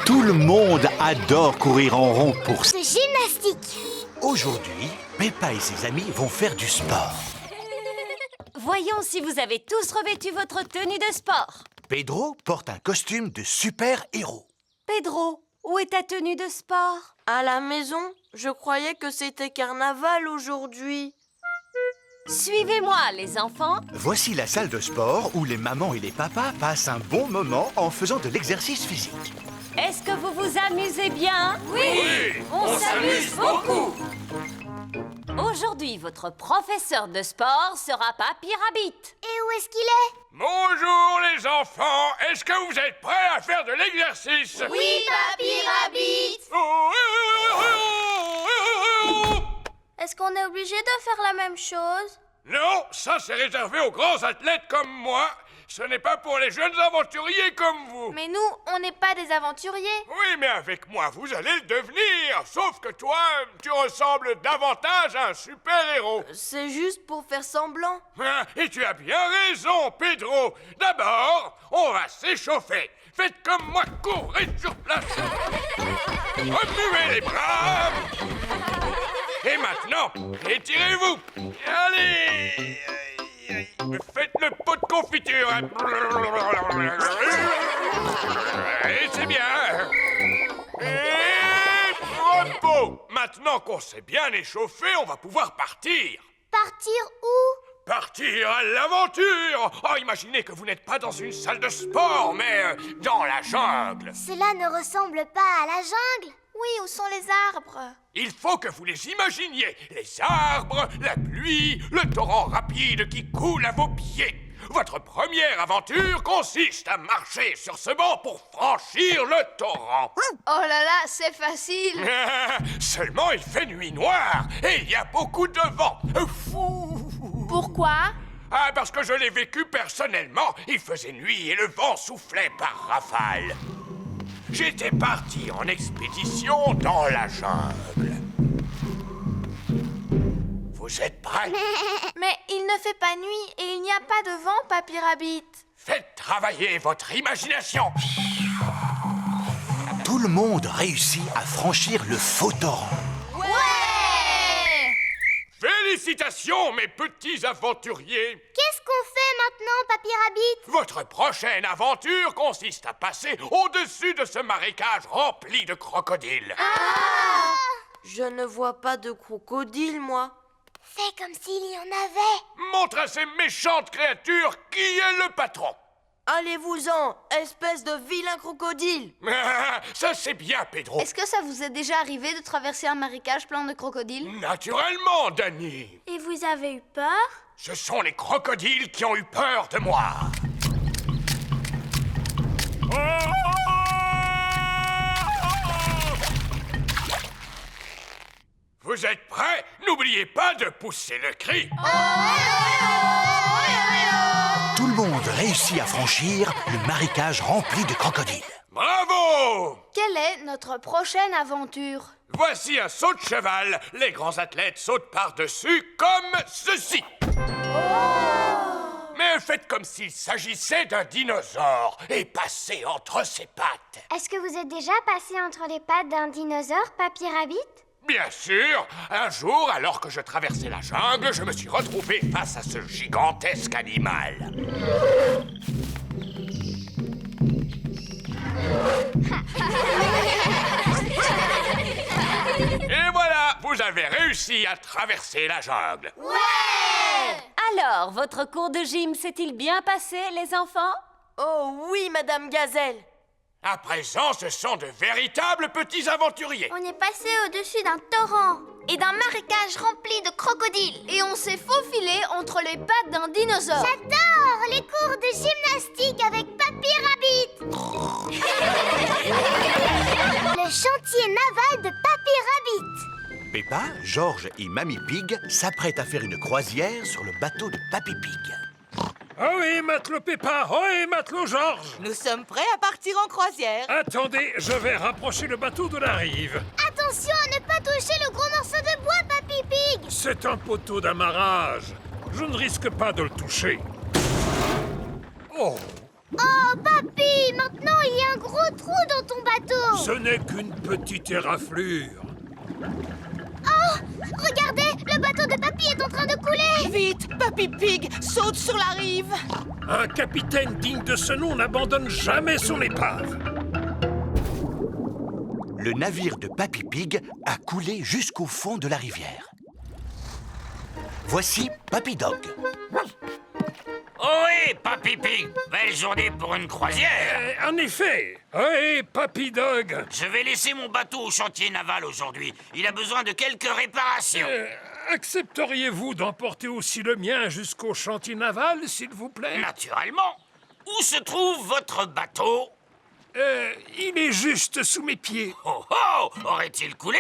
Tout le monde adore courir en rond pour C'est gymnastique. Aujourd'hui, Peppa et ses amis vont faire du sport. Voyons si vous avez tous revêtu votre tenue de sport. Pedro porte un costume de super-héros. Pedro, où est ta tenue de sport? À la maison, je croyais que c'était carnaval aujourd'hui. Suivez-moi, les enfants. Voici la salle de sport où les mamans et les papas passent un bon moment en faisant de l'exercice physique. Est-ce que vous vous amusez bien? Oui, on s'amuse beaucoup. Aujourd'hui, votre professeur de sport sera Papy Rabbit. Et où est-ce qu'il est? Bonjour les enfants, est-ce que vous êtes prêts à faire de l'exercice? Oui, Papy Rabbit. Est-ce qu'on est obligé de faire la même chose? Non, ça c'est réservé aux grands athlètes comme moi. Ce n'est pas pour les jeunes aventuriers comme vous. Mais nous, on n'est pas des aventuriers. Oui, mais avec moi, vous allez le devenir. Sauf que toi, tu ressembles davantage à un super-héros. C'est juste pour faire semblant. Et tu as bien raison, Pedro. D'abord, on va s'échauffer. Faites comme moi, courez sur place. Remuez les bras. Et maintenant, étirez-vous. Allez. Faites le pot de confiture. Et c'est bien. Et repos. Maintenant qu'on s'est bien échauffé, on va pouvoir partir. Partir où? Partir à l'aventure. Oh, imaginez que vous n'êtes pas dans une salle de sport, mais dans la jungle. Cela ne ressemble pas à la jungle. Oui, où sont les arbres? Il faut que vous les imaginiez. Les arbres, la pluie, le torrent rapide qui coule à vos pieds. Votre première aventure consiste à marcher sur ce banc pour franchir le torrent. Oh là là, c'est facile. Seulement, il fait nuit noire et il y a beaucoup de vent. Pourquoi? Ah, parce que je l'ai vécu personnellement. Il faisait nuit et le vent soufflait par rafales. J'étais parti en expédition dans la jungle. Vous êtes prêts? Mais il ne fait pas nuit et il n'y a pas de vent, Papy Rabbit. Faites travailler votre imagination. Tout le monde réussit à franchir le faux torrent. Ouais! Félicitations, mes petits aventuriers. Qu'est-ce qu'on fait maintenant, Papy Rabbit? Votre prochaine aventure consiste à passer au-dessus de ce marécage rempli de crocodiles. Ah! Je ne vois pas de crocodile, moi. Fais comme s'il y en avait. Montre à ces méchantes créatures qui est le patron. Allez-vous-en, espèce de vilain crocodile. Ça, c'est bien, Pedro. Est-ce que ça vous est déjà arrivé de traverser un marécage plein de crocodiles? Naturellement, Danny. Et vous avez eu peur? Ce sont les crocodiles qui ont eu peur de moi. Vous êtes prêts? N'oubliez pas de pousser le cri. Tout le monde réussit à franchir le marécage rempli de crocodiles. Bravo! Quelle est notre prochaine aventure? Voici un saut de cheval. Les grands athlètes sautent par-dessus comme ceci. Mais faites comme s'il s'agissait d'un dinosaure et passez entre ses pattes. Est-ce que vous êtes déjà passé entre les pattes d'un dinosaure, Papy Rabbit? Bien sûr. Un jour, alors que je traversais la jungle, je me suis retrouvé face à ce gigantesque animal. Et voilà, vous avez réussi à traverser la jungle. Ouais! Alors, votre cours de gym s'est-il bien passé, les enfants? Oh oui, Madame Gazelle. À présent, ce sont de véritables petits aventuriers. On est passé au-dessus d'un torrent et d'un marécage rempli de crocodiles. Et on s'est faufilé entre les pattes d'un dinosaure. J'adore les cours de gymnastique avec Papy Rabbit. Le chantier naval de Papy Rabbit. Peppa, George et Mamie Pig s'apprêtent à faire une croisière sur le bateau de Papy Pig. Oh oui, matelot Peppa, oh oui, matelot George. Nous sommes prêts à partir en croisière. Attendez, je vais rapprocher le bateau de la rive. Attention à ne pas toucher le gros morceau de bois, Papy Pig. C'est un poteau d'amarrage. Je ne risque pas de le toucher. Oh, Oh, Papy, maintenant il y a un gros trou dans ton bateau. ce n'est qu'une petite éraflure. Oh, regardez, le bateau de Papy est en train de couler. Vite, Papy Pig, saute sur la rive. Un capitaine digne de ce nom n'abandonne jamais son épave. Le navire de Papy Pig a coulé jusqu'au fond de la rivière. Voici Papy Dog. Ohé, Papy Pig, belle journée pour une croisière. En effet, oui, Papy Dog. Je vais laisser mon bateau au chantier naval aujourd'hui. Il a besoin de quelques réparations. Accepteriez-vous d'emporter aussi le mien jusqu'au chantier naval, s'il vous plaît? Naturellement. Où se trouve votre bateau? Il est juste sous mes pieds. Oh oh! Aurait-il coulé?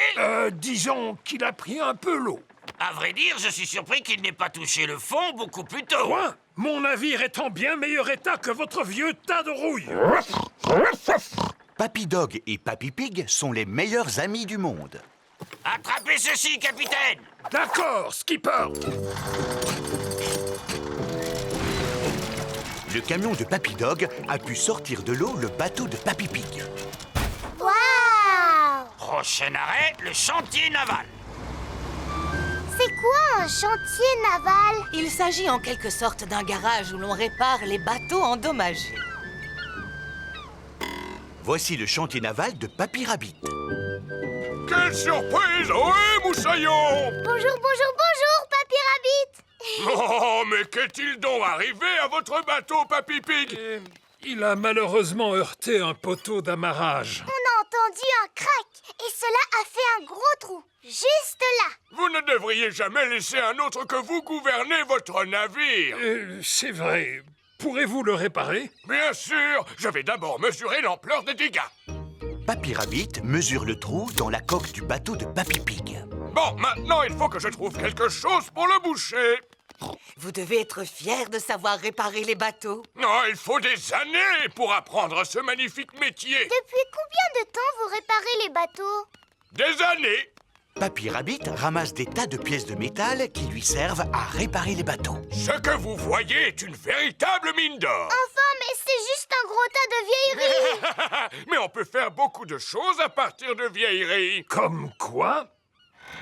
Disons qu'il a pris un peu l'eau. À vrai dire, je suis surpris qu'il n'ait pas touché le fond beaucoup plus tôt. Quoi? Mon navire est en bien meilleur état que votre vieux tas de rouille. Papy Dog et Papy Pig sont les meilleurs amis du monde. Attrapez ceci, capitaine! D'accord, skipper. Le camion de Papy Dog a pu sortir de l'eau le bateau de Papy Pig. Waouh! Prochain arrêt, le chantier naval. C'est quoi un chantier naval? Il s'agit en quelque sorte d'un garage où l'on répare les bateaux endommagés. Voici le chantier naval de Papy Rabbit. Quelle surprise! Ohé, moussaillon! Bonjour, bonjour, bonjour, Papy Rabbit. Oh, mais qu'est-il donc arrivé à votre bateau, Papy Pig? Il a malheureusement heurté un poteau d'amarrage. On a entendu un crack et cela a fait un gros trou, juste là. Vous ne devriez jamais laisser un autre que vous gouverner votre navire. C'est vrai. Pourrez-vous le réparer? Bien sûr, je vais d'abord mesurer l'ampleur des dégâts. Papy Rabbit mesure le trou dans la coque du bateau de Papy Pig. Bon, maintenant, il faut que je trouve quelque chose pour le boucher. Vous devez être fier de savoir réparer les bateaux. Non, il faut des années pour apprendre ce magnifique métier. Depuis combien de temps vous réparez les bateaux? Des années. Papy Rabbit ramasse des tas de pièces de métal qui lui servent à réparer les bateaux. Ce que vous voyez est une véritable mine d'or. Enfin, mais c'est juste un gros tas de vieilleries. Mais on peut faire beaucoup de choses à partir de vieilleries. Comme quoi?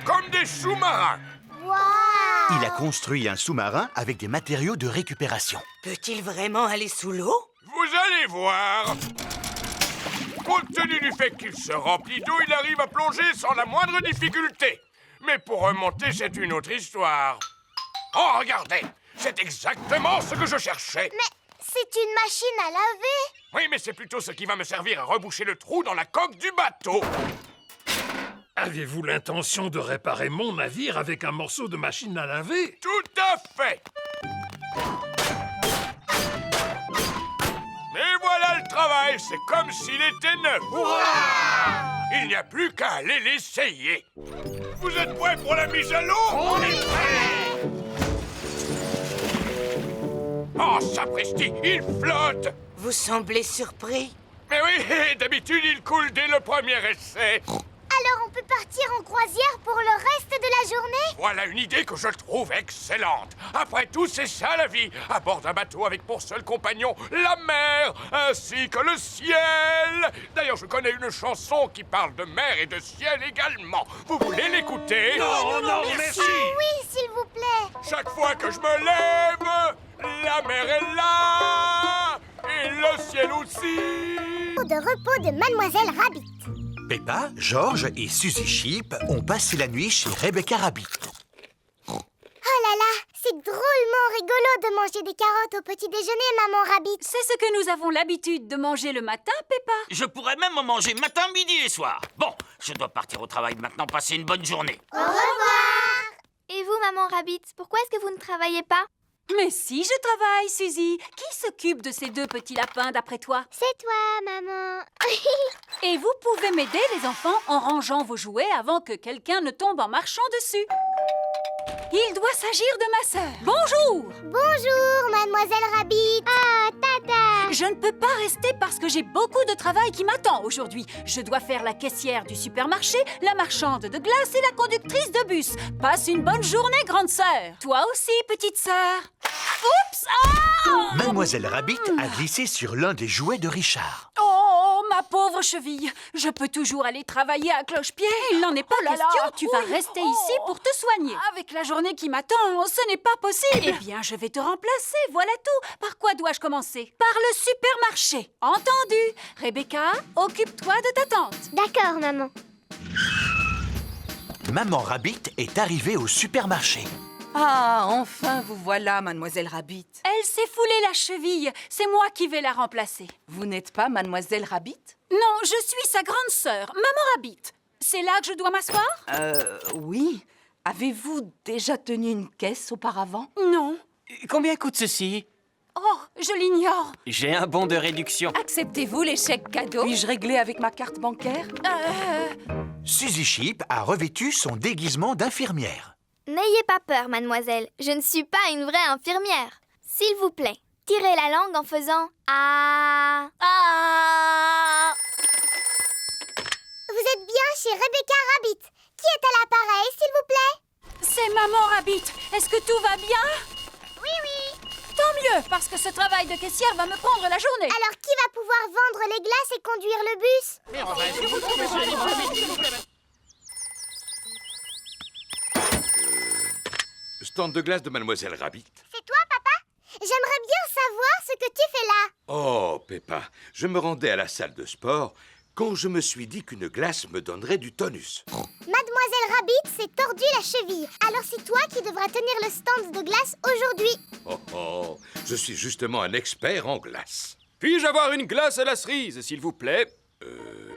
Comme des sous-marins. Waouh! Il a construit un sous-marin avec des matériaux de récupération. Peut-il vraiment aller sous l'eau? Vous allez voir. Compte tenu du fait qu'il se remplit d'eau, il arrive à plonger sans la moindre difficulté. Mais pour remonter, c'est une autre histoire. Oh, regardez, c'est exactement ce que je cherchais. Mais c'est une machine à laver. Oui, mais c'est plutôt ce qui va me servir à reboucher le trou dans la coque du bateau. Avez-vous l'intention de réparer mon navire avec un morceau de machine à laver? Tout à fait. Mais voilà le travail, c'est comme s'il était neuf. Il n'y a plus qu'à aller l'essayer. Vous êtes prêts pour la mise à l'eau? On est prêts! Oh, sapristi, il flotte! Vous semblez surpris. Mais oui, d'habitude, il coule dès le premier essai. Alors on peut partir en croisière pour le reste de la journée? Voilà une idée que je trouve excellente. Après tout, c'est ça la vie. À bord d'un bateau avec pour seul compagnon la mer, ainsi que le ciel. D'ailleurs, je connais une chanson qui parle de mer et de ciel également. Vous voulez l'écouter? Non, merci. Oui, s'il vous plaît. Chaque fois que je me lève, la mer est là et le ciel aussi. De repos de Mademoiselle Rabbit. Peppa, George et Suzy Sheep ont passé la nuit chez Rebecca Rabbit. Oh là là, c'est c'est drôlement rigolo de manger des carottes au petit déjeuner, maman Rabbit. C'est ce que nous avons l'habitude de manger le matin, Peppa. Je pourrais même en manger matin, midi et soir. Bon, je dois partir au travail maintenant. Passez une bonne journée. Au revoir. Et vous, maman Rabbit, pourquoi est-ce que vous ne travaillez pas? Mais si, je travaille, Suzy. Qui s'occupe de ces deux petits lapins, d'après toi? C'est toi, maman. Et vous pouvez m'aider, les enfants, en rangeant vos jouets avant que quelqu'un ne tombe en marchant dessus. Il doit s'agir de ma sœur. Bonjour! Bonjour, mademoiselle Rabbit. Ah, tata. Je ne peux pas rester parce que j'ai beaucoup de travail qui m'attend aujourd'hui. Je dois faire la caissière du supermarché, la marchande de glace et la conductrice de bus. Passe une bonne journée, grande sœur. Toi aussi, petite sœur. Oups! Ah! Mademoiselle Rabbit a glissé sur l'un des jouets de Richard. Oh, ma pauvre cheville. Je peux toujours aller travailler à cloche-pied. Il n'en est pas question. Tu vas rester ici pour te soigner. Avec la journée qui m'attend, ce n'est pas possible. Eh bien, je vais te remplacer, voilà tout. Par quoi dois-je commencer? Par le supermarché. Entendu. Rebecca, occupe-toi de ta tante. D'accord, maman. Maman Rabbit est arrivée au supermarché. Ah, enfin vous voilà, mademoiselle Rabbit. Elle s'est foulé la cheville. C'est moi qui vais la remplacer. Vous n'êtes pas mademoiselle Rabbit? Non, je suis sa grande sœur, maman Rabbit. C'est là que je dois m'asseoir? Oui. Avez-vous déjà tenu une caisse auparavant? Non. Combien coûte ceci? Oh, je l'ignore. J'ai un bon de réduction. Acceptez-vous les chèques cadeaux? Puis-je régler avec ma carte bancaire? Suzy Sheep a revêtu son déguisement d'infirmière. N'ayez pas peur, mademoiselle. Je ne suis pas une vraie infirmière. S'il vous plaît, tirez la langue en faisant « Ah ». Ah! Vous êtes bien chez Rebecca Rabbit. Qui est à l'appareil, s'il vous plaît? C'est maman Rabbit. Est-ce que tout va bien? Oui, oui. Tant mieux, parce que ce travail de caissière va me prendre la journée. Alors, qui va pouvoir vendre les glaces et conduire le bus? Stand de glace de Mademoiselle Rabbit. C'est toi, papa? J'aimerais bien savoir ce que tu fais là. Oh, Peppa, je me rendais à la salle de sport quand je me suis dit qu'une glace me donnerait du tonus. Mademoiselle Rabbit s'est tordu la cheville. Alors c'est toi qui devras tenir le stand de glace aujourd'hui. Oh, je suis justement un expert en glace. Puis-je avoir une glace à la cerise, s'il vous plaît?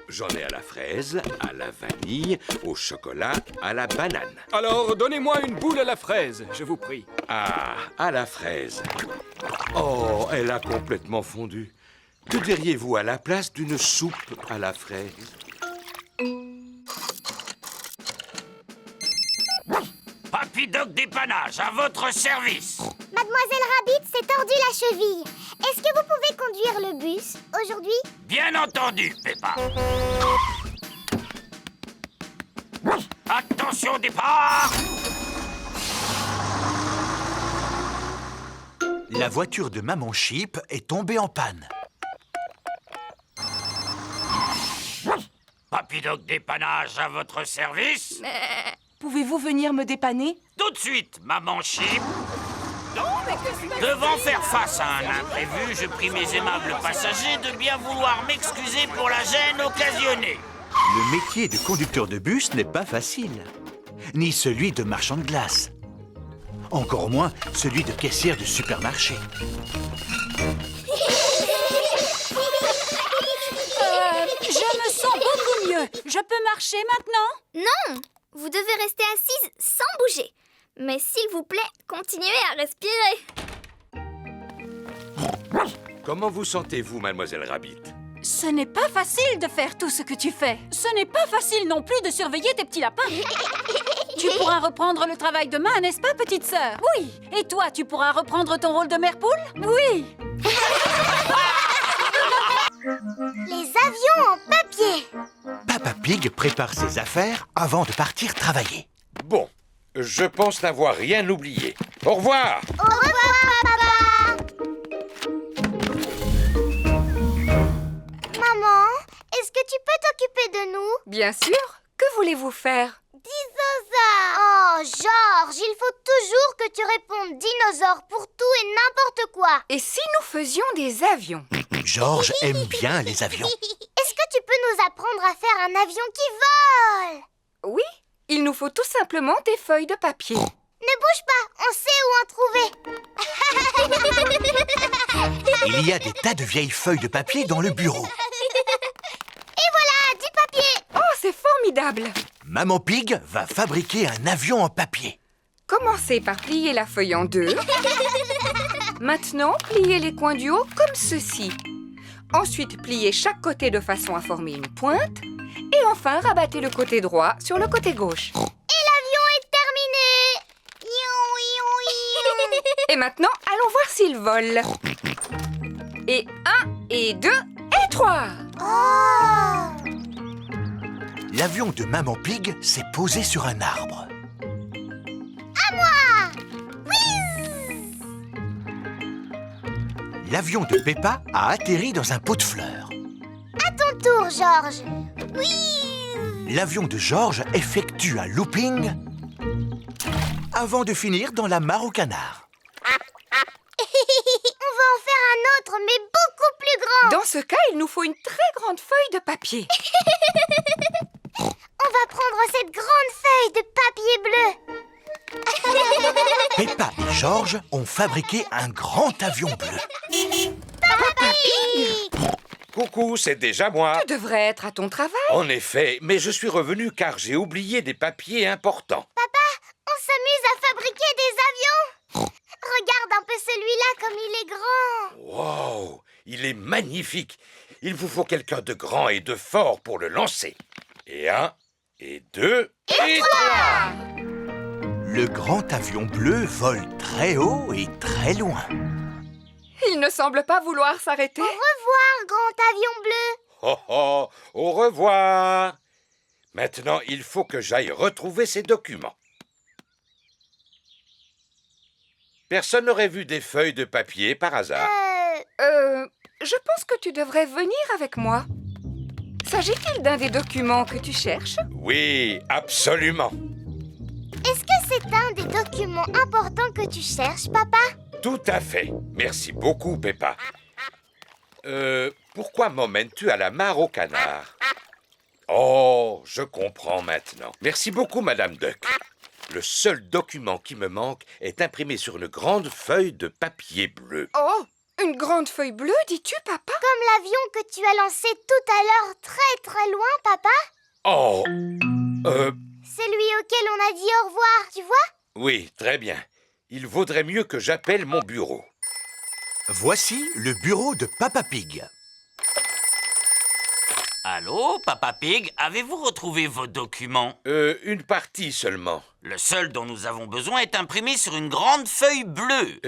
J'en ai à la fraise, à la vanille, au chocolat, à la banane. Alors, donnez-moi une boule à la fraise, je vous prie. Ah, à la fraise. Oh, elle a complètement fondu. Que diriez-vous à la place d'une soupe à la fraise? Papy Doc dépannage, à votre service. Mademoiselle Rabbit s'est tordu la cheville. Est-ce que vous pouvez conduire le bus aujourd'hui? Bien entendu, Peppa. Attention, départ! La voiture de Maman Sheep est tombée en panne. Papy Doc dépannage, à votre service. Pouvez-vous venir me dépanner? Tout de suite, Maman Sheep. Devant faire face à un imprévu, je prie mes aimables passagers de bien vouloir m'excuser pour la gêne occasionnée. Le métier de conducteur de bus n'est pas facile. Ni celui de marchand de glace. Encore moins celui de caissière de supermarché. Je me sens beaucoup mieux. Je peux marcher maintenant? Non, vous devez rester assise sans bouger. Mais s'il vous plaît, continuez à respirer. Comment vous sentez-vous, Mademoiselle Rabbit? Ce n'est pas facile de faire tout ce que tu fais. Ce n'est pas facile non plus de surveiller tes petits lapins. Tu pourras reprendre le travail demain, n'est-ce pas, petite sœur? Oui. Et toi, tu pourras reprendre ton rôle de mère poule? Oui. Les avions en papier. Papa Pig prépare ses affaires avant de partir travailler. Bon, je pense n'avoir rien oublié. Au revoir! Au revoir, papa. Maman, est-ce que tu peux t'occuper de nous? Bien sûr. Que voulez-vous faire? Dinosaure. Oh, Georges, il faut toujours que tu répondes dinosaure pour tout et n'importe quoi. Et si nous faisions des avions? Georges aime bien les avions. Est-ce que tu peux nous apprendre à faire un avion qui vole? Oui, il nous faut tout simplement des feuilles de papier. Ne Ne bouge pas, on sait où en trouver. Il y a des tas de vieilles feuilles de papier dans le bureau. Et voilà, du papier. Oh, c'est formidable! Maman Pig va fabriquer un avion en papier. Commencez par plier la feuille en deux. Maintenant, pliez les coins du haut comme ceci. Ensuite, pliez chaque côté de façon à former une pointe. Et enfin, rabattez le côté droit sur le côté gauche. Et l'avion est terminé. Et maintenant, allons voir s'il vole. Et 1, et 2, et 3. Oh! L'avion de Maman Pig s'est posé sur un arbre. À moi! L'avion de Peppa a atterri dans un pot de fleurs. À ton tour, Georges. Oui! L'avion de Georges effectue un looping avant de finir dans la mare au canard. On va en faire un autre, mais beaucoup plus grand. Dans ce cas, il nous faut une très grande feuille de papier. On va prendre cette grande feuille de papier bleu. Peppa et Georges ont fabriqué un grand avion bleu. Papa Pig! Coucou, c'est déjà moi. Tu devrais être à ton travail. En effet, mais je suis revenu car j'ai oublié des papiers importants. Papa, on s'amuse à fabriquer des avions. Regarde un peu celui-là comme il est grand. Wow, il est magnifique. Il vous faut quelqu'un de grand et de fort pour le lancer. Et 1, et 2, et 3. Le grand avion bleu vole très haut et très loin. Il ne semble pas vouloir s'arrêter. Au revoir, grand avion bleu. Oh oh, au revoir. Maintenant, il faut que j'aille retrouver ces documents. Personne n'aurait vu des feuilles de papier par hasard? Je pense que tu devrais venir avec moi. S'agit-il d'un des documents que tu cherches? Oui, absolument. Est-ce que c'est un des documents importants que tu cherches, papa? Tout à fait. Merci beaucoup, Peppa. Pourquoi m'emmènes-tu à la mare au canard? Oh, je comprends maintenant. Merci beaucoup, Madame Duck. Le seul document qui me manque est imprimé sur une grande feuille de papier bleu. Oh, une grande feuille bleue, dis-tu, papa? Comme l'avion que tu as lancé tout à l'heure très très loin, papa? Oh, Celui auquel on a dit au revoir, tu vois? oui, très bien. Il vaudrait mieux que j'appelle mon bureau. Voici le bureau de Papa Pig. Allô, Papa Pig, avez-vous retrouvé vos documents? Une partie seulement. Le seul dont nous avons besoin est imprimé sur une grande feuille bleue.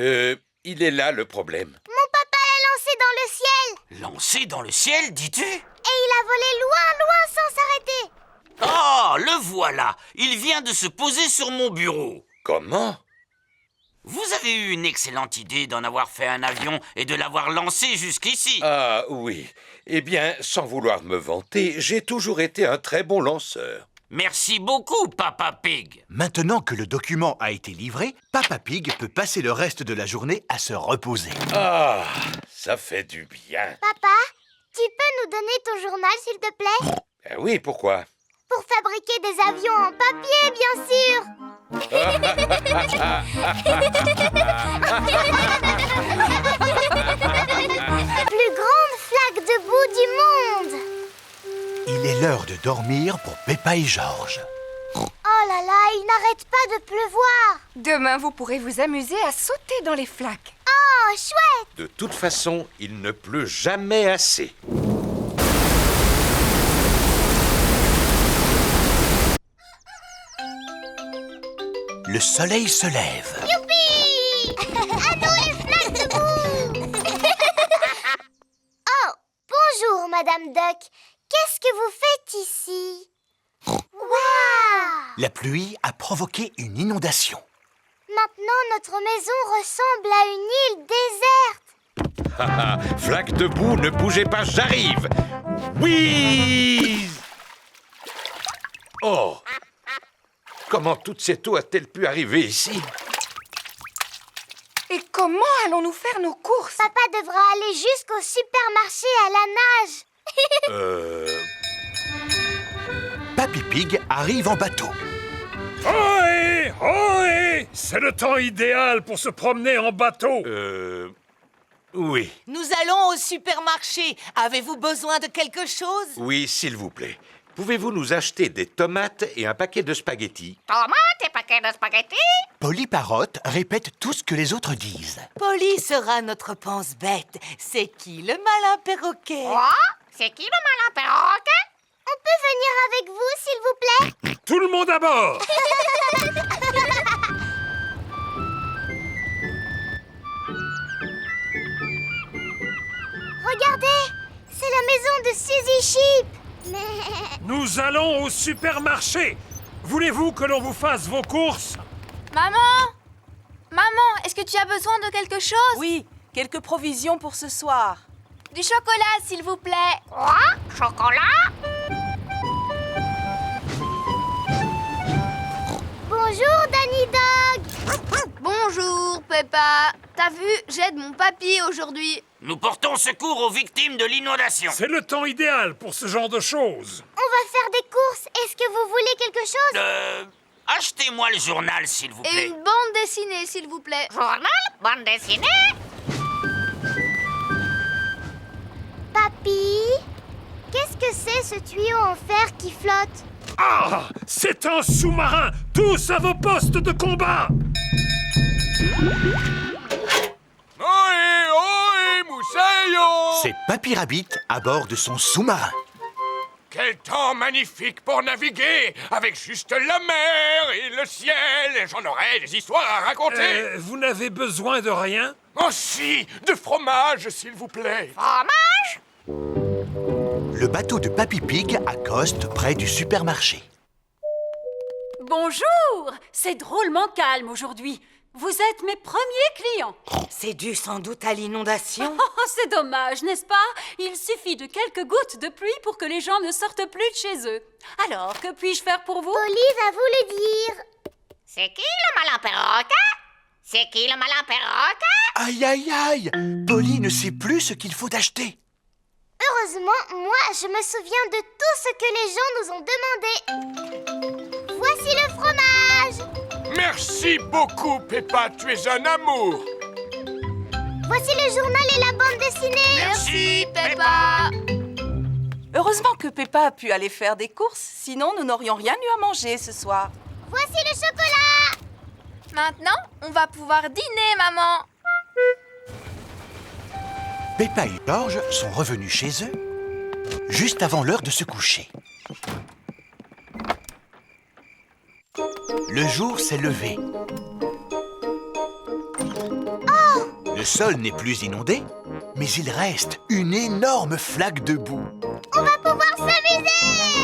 Il est là le problème. Mon papa l'a lancé dans le ciel. Lancé dans le ciel, dis-tu? Et il a volé loin, loin sans s'arrêter. Oh, le voilà! Il vient de se poser sur mon bureau. Comment? Vous avez eu une excellente idée d'en avoir fait un avion et de l'avoir lancé jusqu'ici. Ah oui. Eh bien, sans vouloir me vanter, j'ai toujours été un très bon lanceur. Merci beaucoup, Papa Pig. Maintenant que le document a été livré, Papa Pig peut passer le reste de la journée à se reposer. Ah, ça fait du bien. Papa, tu peux nous donner ton journal, s'il te plaît? Oui, pourquoi? Pour fabriquer des avions en papier, bien sûr. La plus grande flaque de boue du monde. Il est l'heure de dormir pour Peppa et Georges. Oh là là, il n'arrête pas de pleuvoir. Demain, vous pourrez vous amuser à sauter dans les flaques. Oh, chouette. De toute façon, il ne pleut jamais assez. Le soleil se lève. Youpi! À nous les flaques de boue. Oh, bonjour, Madame Duck. Qu'est-ce que vous faites ici? Waouh! La pluie a provoqué une inondation. Maintenant, notre maison ressemble à une île déserte. Flaque de boue, ne bougez pas, j'arrive. Oui! Oh! Comment toute cette eau a-t-elle pu arriver ici? Et comment allons-nous faire nos courses? Papa devra aller jusqu'au supermarché à la nage. Papy Pig arrive en bateau. Ohé! Ohé! C'est le temps idéal pour se promener en bateau. Oui. Nous allons au supermarché. Avez-vous besoin de quelque chose? Oui, s'il vous plaît. Pouvez-vous nous acheter des tomates et un paquet de spaghettis? Tomates et paquet de spaghettis? Polly Parotte répète tout ce que les autres disent. Polly sera notre pense-bête. C'est qui le malin perroquet? Quoi? C'est qui le malin perroquet? On peut venir avec vous, s'il vous plaît? Tout le monde à bord! Regardez, c'est la maison de Suzy Sheep. Mais... Nous allons au supermarché. Voulez-vous que l'on vous fasse vos courses? Maman! Maman, est-ce que tu as besoin de quelque chose? Oui, quelques provisions pour ce soir. Du chocolat, s'il vous plaît. Quoi? Chocolat? Bonjour, Danny Dog. Bonjour, Peppa. T'as vu, j'aide mon papy aujourd'hui. Nous portons secours aux victimes de l'inondation. C'est le temps idéal pour ce genre de choses. On va faire des courses. Est-ce que vous voulez quelque chose? Achetez-moi le journal, s'il vous Et plaît. une bande dessinée, s'il vous plaît. Journal? Bande dessinée? Papy, qu'est-ce que c'est ce tuyau en fer qui flotte? Ah! C'est un sous-marin! Tous à vos postes de combat! Ohé, ohé, moussaillon! C'est Papy Rabbit à bord de son sous-marin. Quel temps magnifique pour naviguer, avec juste la mer et le ciel. J'en aurais des histoires à raconter. Vous n'avez besoin de rien? Oh si, de fromage, s'il vous plaît. Fromage? Le bateau de Papy Pig accoste près du supermarché. Bonjour! C'est drôlement calme aujourd'hui. Vous êtes mes premiers clients. C'est dû sans doute à l'inondation. Oh, c'est dommage, n'est-ce pas? Il suffit de quelques gouttes de pluie pour que les gens ne sortent plus de chez eux. Alors, que puis-je faire pour vous? Polly va vous le dire. C'est qui le malin perroquet? C'est qui le malin perroquet? Aïe, aïe, aïe! Polly ne sait plus ce qu'il faut acheter. Heureusement, moi, je me souviens de tout ce que les gens nous ont demandé. Voici le fromage. Merci beaucoup, Peppa, tu es un amour. Voici le journal et la bande dessinée. Merci, Peppa. Heureusement que Peppa a pu aller faire des courses, sinon nous n'aurions rien eu à manger ce soir. Voici le chocolat. Maintenant, on va pouvoir dîner, maman. Peppa et George sont revenus chez eux juste avant l'heure de se coucher. Le jour s'est levé. Le sol n'est plus inondé, mais il reste une énorme flaque de boue. On va pouvoir s'amuser.